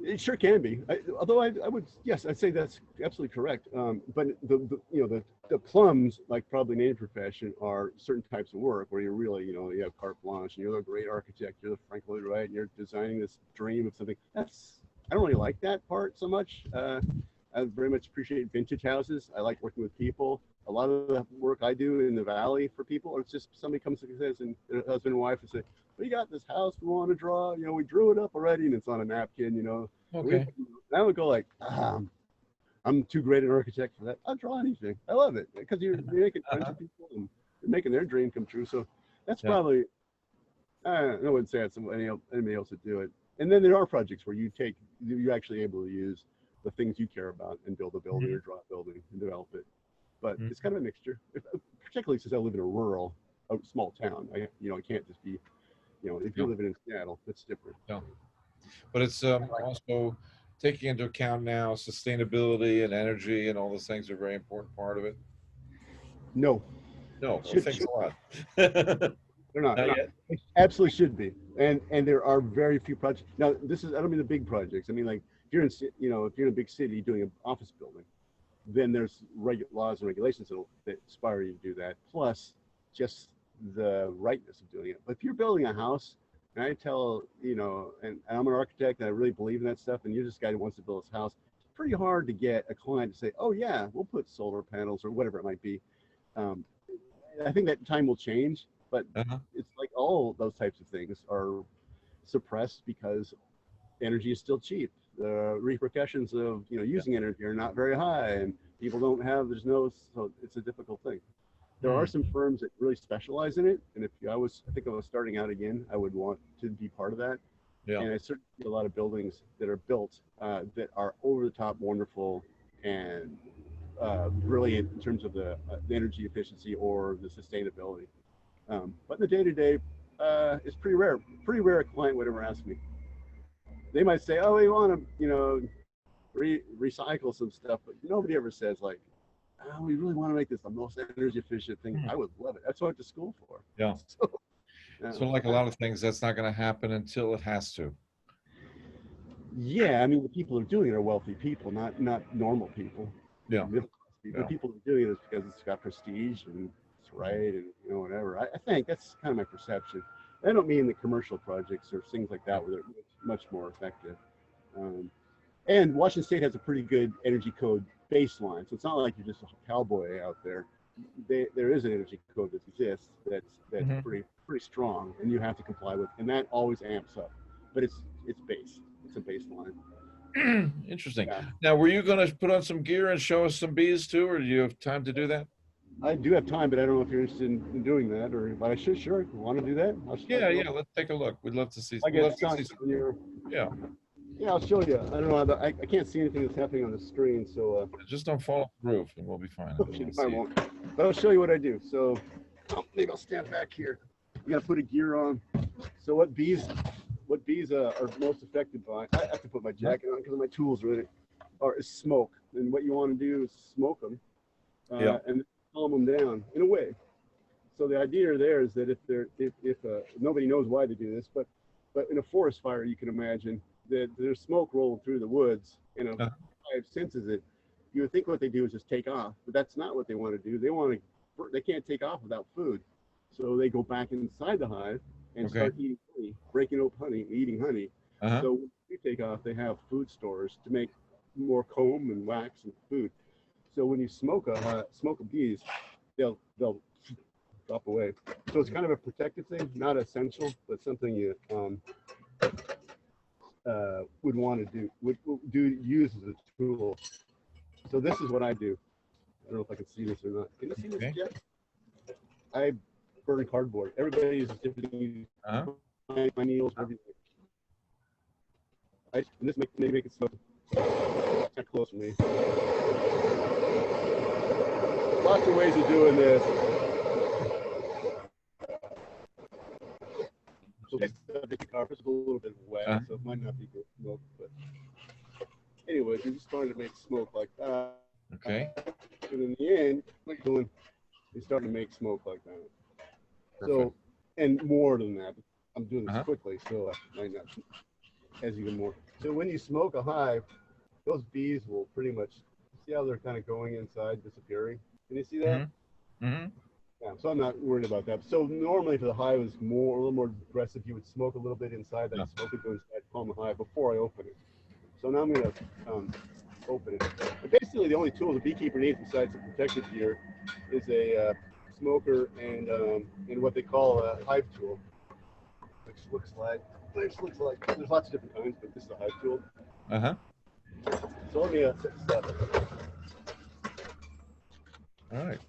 It sure can be. Although I would, yes, I'd say that's absolutely correct. But the plums, like probably in any profession, are certain types of work where you're really, you have carte blanche, and you're the great architect, you're the Frank Lloyd Wright, and you're designing this dream of something. I don't really like that part so much. I very much appreciate vintage houses. I like working with people. A lot of the work I do in the valley for people, or it's just somebody comes and says, and their husband and wife, and say, "We got this house we want to draw. We drew it up already, and it's on a napkin. Okay. And I would go like, I'm too great an architect for that. I'll draw anything. I love it, because you're making friends with people and you're making their dream come true. So that's probably, I wouldn't say that's anybody else would do it. And then there are projects where you're actually able to use the things you care about and build a building or draw a building and develop it. But it's kind of a mixture, particularly since I live in a small town. I can't just be, if you're living in Seattle, it's different. Yeah. But it's also taking into account now sustainability and energy and all those things are a very important part of it. No. Thanks a lot. They're not. It absolutely should be. And there are very few projects. Now, I don't mean the big projects. I mean, like, if you're in a big city doing an office building, then there's laws and regulations that inspire you to do that, plus just the rightness of doing it. But if you're building a house, and I tell, and I'm an architect and I really believe in that stuff, and you're this guy who wants to build his house, it's pretty hard to get a client to say, oh yeah, we'll put solar panels or whatever it might be. I think that time will change, but it's like all those types of things are suppressed because energy is still cheap. The repercussions of using energy are not very high, and people so it's a difficult thing. There are some firms that really specialize in it, and I think I was starting out again, I would want to be part of that. Yeah. And I certainly see a lot of buildings that are built that are over the top wonderful and brilliant in terms of the energy efficiency or the sustainability. But in the day-to-day, it's pretty rare. Pretty rare a client would ever ask me. They might say, oh, we want to, recycle some stuff, but nobody ever says like, oh, we really want to make this the most energy efficient thing. I would love it. That's what I went to school for. Yeah. So like a lot of things, that's not going to happen until it has to. Yeah, I mean, the people who are doing it are wealthy people, not normal people. Yeah. Middle class people. The people who are doing it is because it's got prestige and it's right and whatever. I think that's kind of my perception. I don't mean the commercial projects or things like that where they're much more effective. And Washington State has a pretty good energy code baseline, so it's not like you're just a cowboy out there. There is an energy code that exists that's pretty strong, and you have to comply with, and that always amps up. But it's a baseline. Interesting. Yeah. Now, were you going to put on some gear and show us some bees too, or do you have time to do that? I do have time, but I don't know if you're interested in doing that, but I should. Sure, want to do that? Yeah. Let's take a look. We'd love to see. Yeah. Yeah, I'll show you. I don't know. I can't see anything that's happening on the screen, so just don't fall off the roof, and we'll be fine. I won't. But I'll show you what I do. So maybe I'll stand back here. You got to put a gear on. So what bees are most affected by, I have to put my jacket on because my tools are in it, is smoke. And what you want to do is smoke them Yeah. and calm them down in a way. So the idea there is that if nobody knows why they do this, but in a forest fire, you can imagine that there's smoke rolling through the woods and a Uh, hive senses it. You would think what they do is just take off, but that's not what they want to do. They can't take off without food. So they go back inside the hive and okay. start eating honey, breaking open honey, eating honey. Uh-huh. So when they take off, they have food stores to make more comb and wax and food. So when you smoke a bees, they'll drop away. So it's kind of a protective thing, not essential, but something you would want to do, would use as a tool. So this is what I do. I don't know if I can see this or not. Can you see this, Okay. Jeff? I burn cardboard. Everybody uses different things. Uh-huh. My needles, everything. And this make it so kind of close to me. Lots of ways of doing this. So this carpet's a little bit wet, so it might not be good smoke, but anyways, you're just starting to make smoke like that. Okay. And in the end, what you're doing is starting to make smoke like that. Perfect. So, and more than that. I'm doing this Uh-huh. quickly, so I might not as even more. So when you smoke a hive, those bees will pretty much, see how they're kind of going inside, disappearing? Can you see that? Mm-hmm. Mm-hmm. Yeah, so I'm not worried about that. So normally if the hive is a little more aggressive, you would smoke a little bit inside that smoke would go inside calm the hive before I open it. So now I'm going to open it. But basically the only tool the beekeeper needs besides the protective gear is a smoker and what they call a hive tool, which looks like, there's lots of different kinds, but this is a hive tool. Uh-huh. So let me set this up. All right.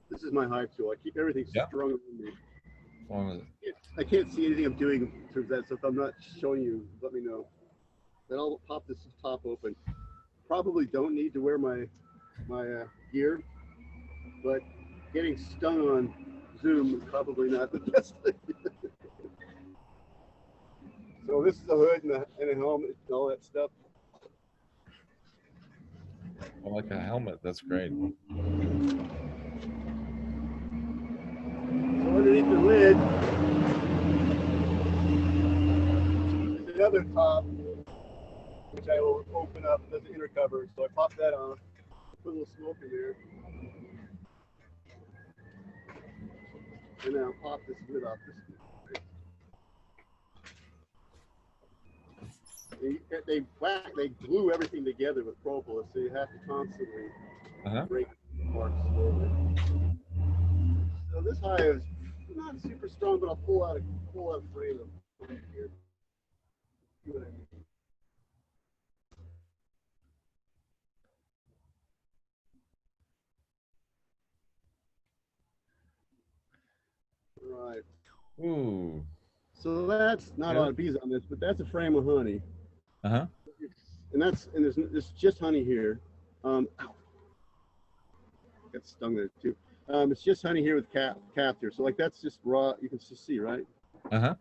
This is my hive tool. I keep everything strung on me. As long as I can't see anything I'm doing in terms of that, so if I'm not showing you, let me know. Then I'll pop this top open. Probably don't need to wear my gear, but getting stung on Zoom is probably not the best thing. So this is a hood and a helmet and all that stuff. I like a helmet. That's great. So underneath the lid is another top, which I will open up as an inner cover. So I pop that on, put a little smoke in there, and then I'll pop this lid off this. They glue everything together with propolis, so you have to constantly break it apart slowly. So this hive is not super strong, but I'll pull out a frame of here. See what I mean. Right. Ooh. So that's not a lot of bees on this, but that's a frame of honey. Uh-huh. And there's just honey here. Ow. Got stung there too. It's just honey here with capture. So like that's just raw. You can just see, right? Uh-huh.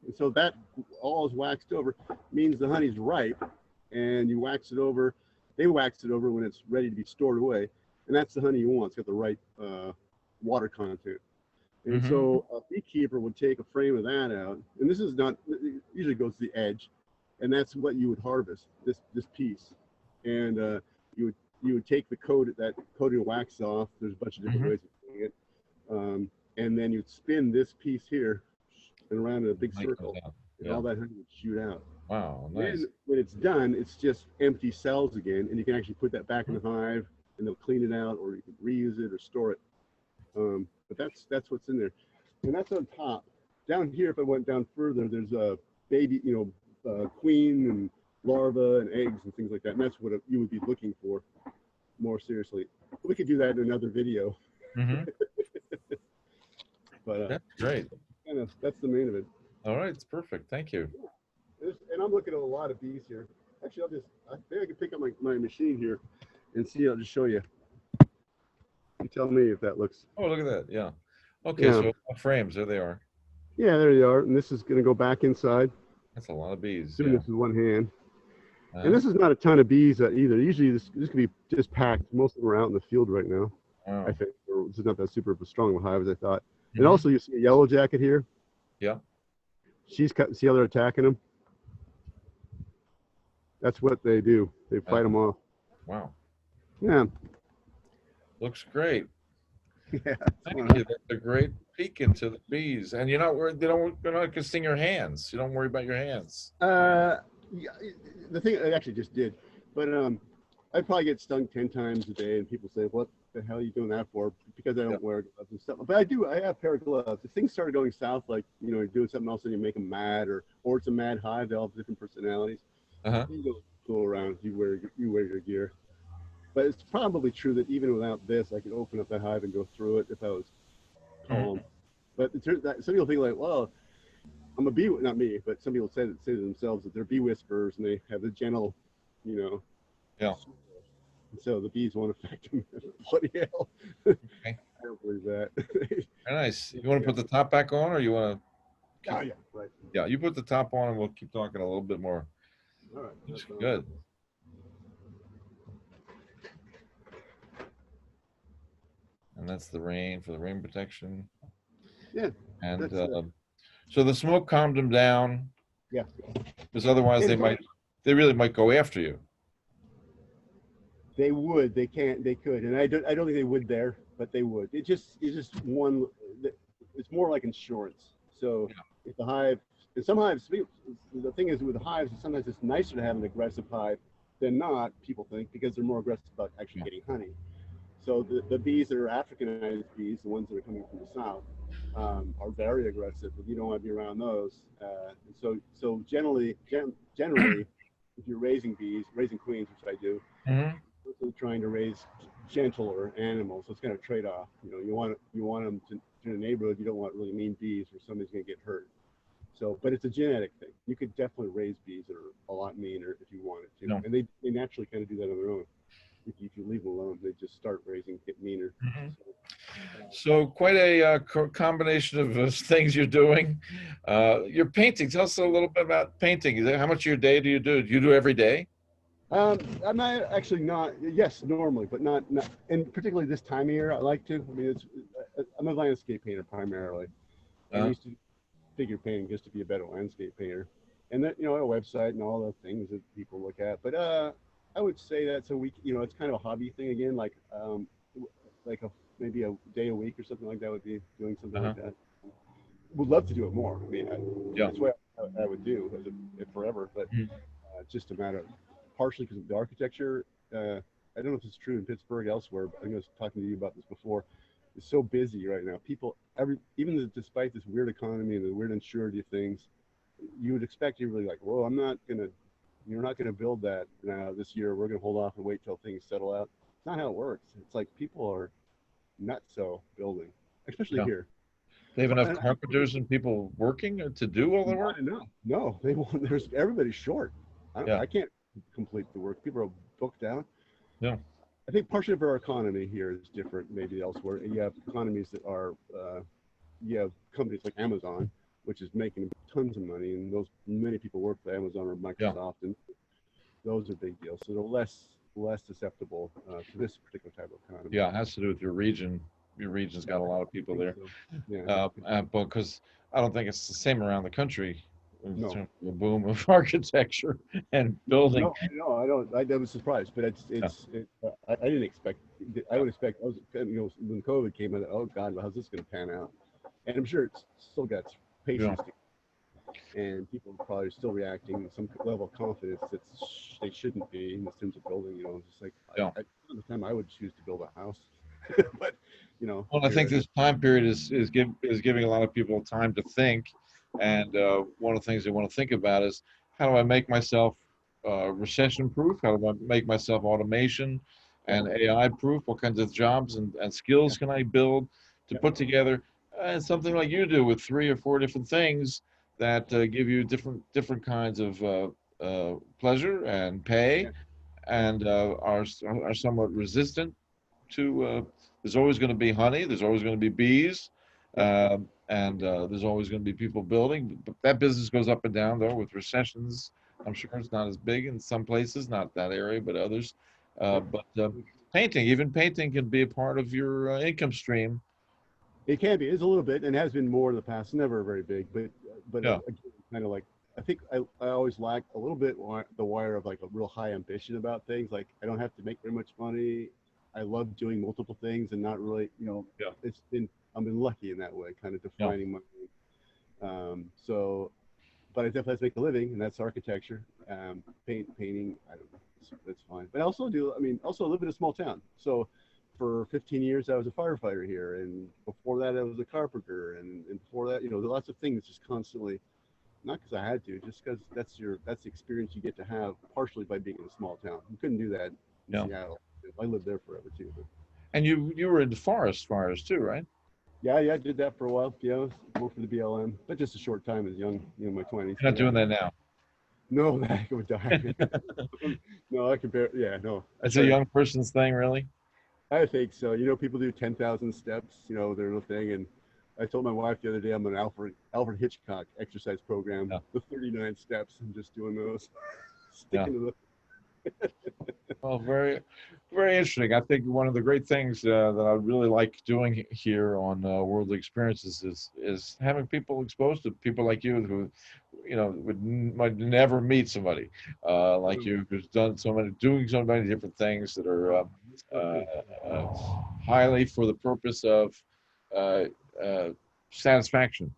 And so that all is waxed over means the honey's ripe, and you wax it over. They wax it over when it's ready to be stored away, and that's the honey you want. It's got the right water content. And so a beekeeper would take a frame of that out, and this is not, it usually goes to the edge, and that's what you would harvest, this piece. And you would take the that coating of wax off. There's a bunch of different ways of doing it. And then you'd spin this piece here and around in a big circle, and all that honey would shoot out. Wow, nice. Then when it's done, it's just empty cells again, and you can actually put that back in the hive, and they'll clean it out, or you can reuse it or store it. But that's what's in there, and that's on top. Down here, if I went down further, there's a baby, queen and larva and eggs and things like that, and that's what you would be looking for more seriously. We could do that in another video. But that's great. That's the main of it. All right, it's perfect. Thank you. And I'm looking at a lot of bees here. Actually, maybe I can pick up my machine here and see. I'll just show you. You tell me if that looks. Oh, look at that. Yeah. Okay, Yeah. so frames, there they are. Yeah, there you are. And this is going to go back inside. That's a lot of bees. Doing Yeah. this with one hand. And Uh-huh. this is not a ton of bees either. Usually this could be just packed. Most of them are out in the field right now, I Wow. think. Or this is not that super strong of a hive as I thought. And Hmm. also you see a yellow jacket here. Yeah. She's cut. See how they're attacking them? That's what they do. They Uh, fight them off. wow. Yeah. Looks great. Yeah. Thank you. That's a great peek into the bees. And you're not worried, they're not gonna sting your hands. You don't worry about your hands. Yeah, the thing I actually just did, but I probably get stung 10 times a day, and people say, "What the hell are you doing that for?" Because I don't Yep. wear gloves and stuff. But I do. I have a pair of gloves. If things started going south, like you're doing something else and you make them mad, or it's a mad hive, they all have different personalities. Uh-huh. You don't go around. You wear your gear. But it's probably true that even without this, I could open up that hive and go through it if I was calm. Mhm. But it turns out some people think like, well, I'm a bee, not me, but some people say to themselves that they're bee whisperers and they have the gentle, you know. Yeah. So the bees won't affect them. Bloody hell. Okay. I don't believe that. Very nice. You want to put the top back on, or you want to? Oh yeah, right. Yeah, you put the top on, and we'll keep talking a little bit more. All right. That's good. And that's the rain for the rain protection. Yeah. And That's so the smoke calmed them down, yeah. because otherwise they really might go after you. They would. They can't. They could. And I don't think they would there, but they would. It's just one. It's more like insurance. So if the hive, and some hives, the thing is with the hives, sometimes it's nicer to have an aggressive hive than not. People think because they're more aggressive about actually getting honey. So the bees that are Africanized bees, the ones that are coming from the south, are very aggressive. But you don't want to be around those. So generally, if you're raising bees, raising queens, which I do, Mhm. trying to raise gentler animals. So it's kind of trade-off. You want them to in a neighborhood. You don't want really mean bees where somebody's going to get hurt. So, but it's a genetic thing. You could definitely raise bees that are a lot meaner if you wanted to, No. and they naturally kind of do that on their own. If you leave them alone, they just start raising, get meaner. Mhm. So quite a combination of things you're doing. You're painting. Tell us a little bit about painting. How much of your day do you do? Do you do every day? I'm not actually not. Yes, normally, but not. And particularly this time of year, I like to. I mean, I'm a landscape painter primarily. And I used to figure painting just to be a better landscape painter, and that a website and all the things that people look at. But I would say that's a week. It's kind of a hobby thing again, like maybe a day a week or something like that would be doing something like that. Would love to do it more. I mean, that's what I would do forever, but it's just a matter of partially because of the architecture. I don't know if it's true in Pittsburgh, elsewhere, but I was talking to you about this before. It's so busy right now. People, despite this weird economy and the weird insurity of things, you would expect everybody like, well, you're not gonna build that now this year. We're gonna hold off and wait till things settle out. It's not how it works. It's like people are not so building, especially here. They have enough And carpenters and people working to do all the work? No, they won't. Everybody's short. Yeah. I can't complete the work. People are booked out. Yeah. I think partially of our economy here is different, maybe elsewhere. You have economies that are, you have companies like Amazon, which is making tons of money, and many people work for Amazon or Microsoft, and those are big deals. So they're less susceptible to this particular type of economy. Yeah, it has to do with your region. Your region's got a lot of people there. So. Yeah. Because I don't think it's the same around the country. In No. terms of a boom of architecture and building. No, I don't. I was surprised, but I didn't expect. I would expect. When COVID came, I thought, oh God, how's this going to pan out? And I'm sure it's still got patience, and people are probably still reacting with some level of confidence that they shouldn't be in terms of building. Just like at the time, I would choose to build a house, but Well, I think this time period is giving a lot of people time to think. And one of the things they want to think about is, how do I make myself recession proof? How do I make myself automation and AI proof? What kinds of jobs and skills can I build to put together? And something like you do with 3 or 4 different things that give you different kinds of pleasure and pay, and are somewhat resistant there's always going to be honey, there's always going to be bees, Yep. and there's always going to be people building. But that business goes up and down though with recessions. I'm sure it's not as big in some places, not that area, but others. Yep. But painting, even painting can be a part of your income stream. It can be. It's a little bit, and has been more in the past. Never very big, but Yeah, again, kind of like I think I always lack a little bit the wire of like a real high ambition about things. Like I don't have to make very much money. I love doing multiple things and not really, yeah, I've been lucky in that way, kind of yeah. defining my. So, but I definitely have to make a living, and that's architecture, painting. I don't know. That's fine. But I also do. I mean, also live in a small town, so for 15 years I was a firefighter here, and before that I was a carpenter, and before that, there are lots of things just constantly, not because I had to, just because that's the experience you get to have partially by being in a small town. You couldn't do that in Yeah. Seattle. I lived there forever too. But And you were into forest fires too, right? yeah, I did that for a while. Yeah, worked for the BLM, but just a short time as young, my 20s. You're not doing that now. No, I would die. No, I compare. Yeah, no. It's a young person's thing, really. I think so. People do 10,000 steps, their little thing. And I told my wife the other day I'm on Alfred Hitchcock exercise program, Yeah. the 39 steps. I'm just doing those, Yeah. sticking to Well, very, very interesting. I think one of the great things that I really like doing here on Worldly Experiences is having people exposed to people like you who, might never meet somebody like you who's doing so many different things that are highly for the purpose of uh, satisfaction,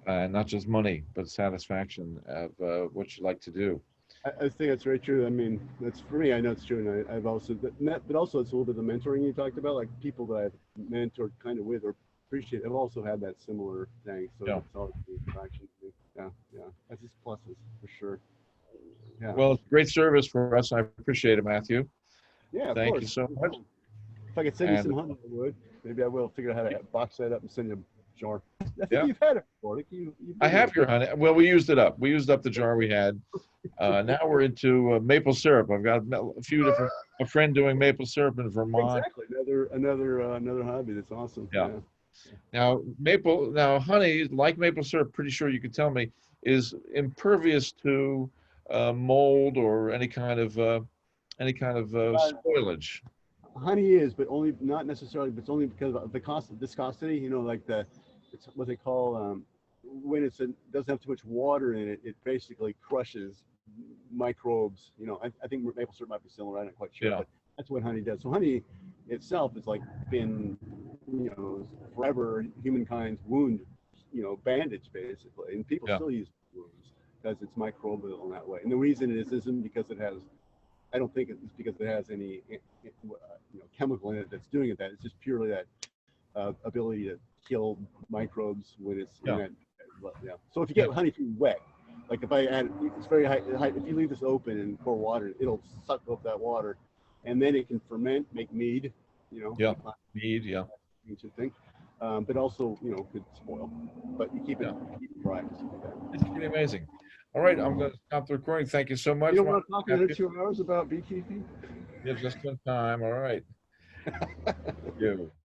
not just money, but satisfaction of what you like to do. I think that's very true. I mean, that's for me. I know it's true, and I've also, but also it's a little bit of the mentoring you talked about, like people that I've mentored kind of with or appreciate. I've also had that similar thing, so Yeah. that's always the attraction to me. Yeah, yeah, that's just pluses for sure. Yeah, Well, it's great service for us. I appreciate it, Matthew. yeah, of Thank course. you so much. If I could send you And some honey, I would. Maybe I will figure out how to box that up and send you a jar. I think yeah, you've had it before. I think you've I been have your honey. Well, we used it up. We used up the jar we had. Now we're into maple syrup. I've got a friend doing maple syrup in Vermont. exactly another hobby. That's awesome. Yeah. Yeah. Now honey, like maple syrup, pretty sure you could tell me, is impervious to mold or any kind of spoilage. Honey is, but only not necessarily. But it's only because of the cost of viscosity. Like it's what they call when doesn't have too much water in it. It basically crushes microbes. I think maple syrup might be similar. I'm not quite sure, Yeah. but that's what honey does. So honey itself is like been forever humankind's wound bandage basically, and people Yeah. still use wounds because it's microbial in that way. And the reason it isn't because it has. I don't think it's because it has any chemical in it that's doing it. That it's just purely that ability to kill microbes when it's Yeah. in that. Yeah. So if you get honey too wet, like if I add, it's very high. If you leave this open and pour water, it'll suck up that water, and then it can ferment, make mead. Yeah. Mead. Yeah. Ancient thing, but also could spoil. But you keep it dry. It's pretty amazing. All right, I'm going to stop the recording. Thank you so much. You don't want to talk another 2 hours about beekeeping? Gives us some time. All right. Thank you.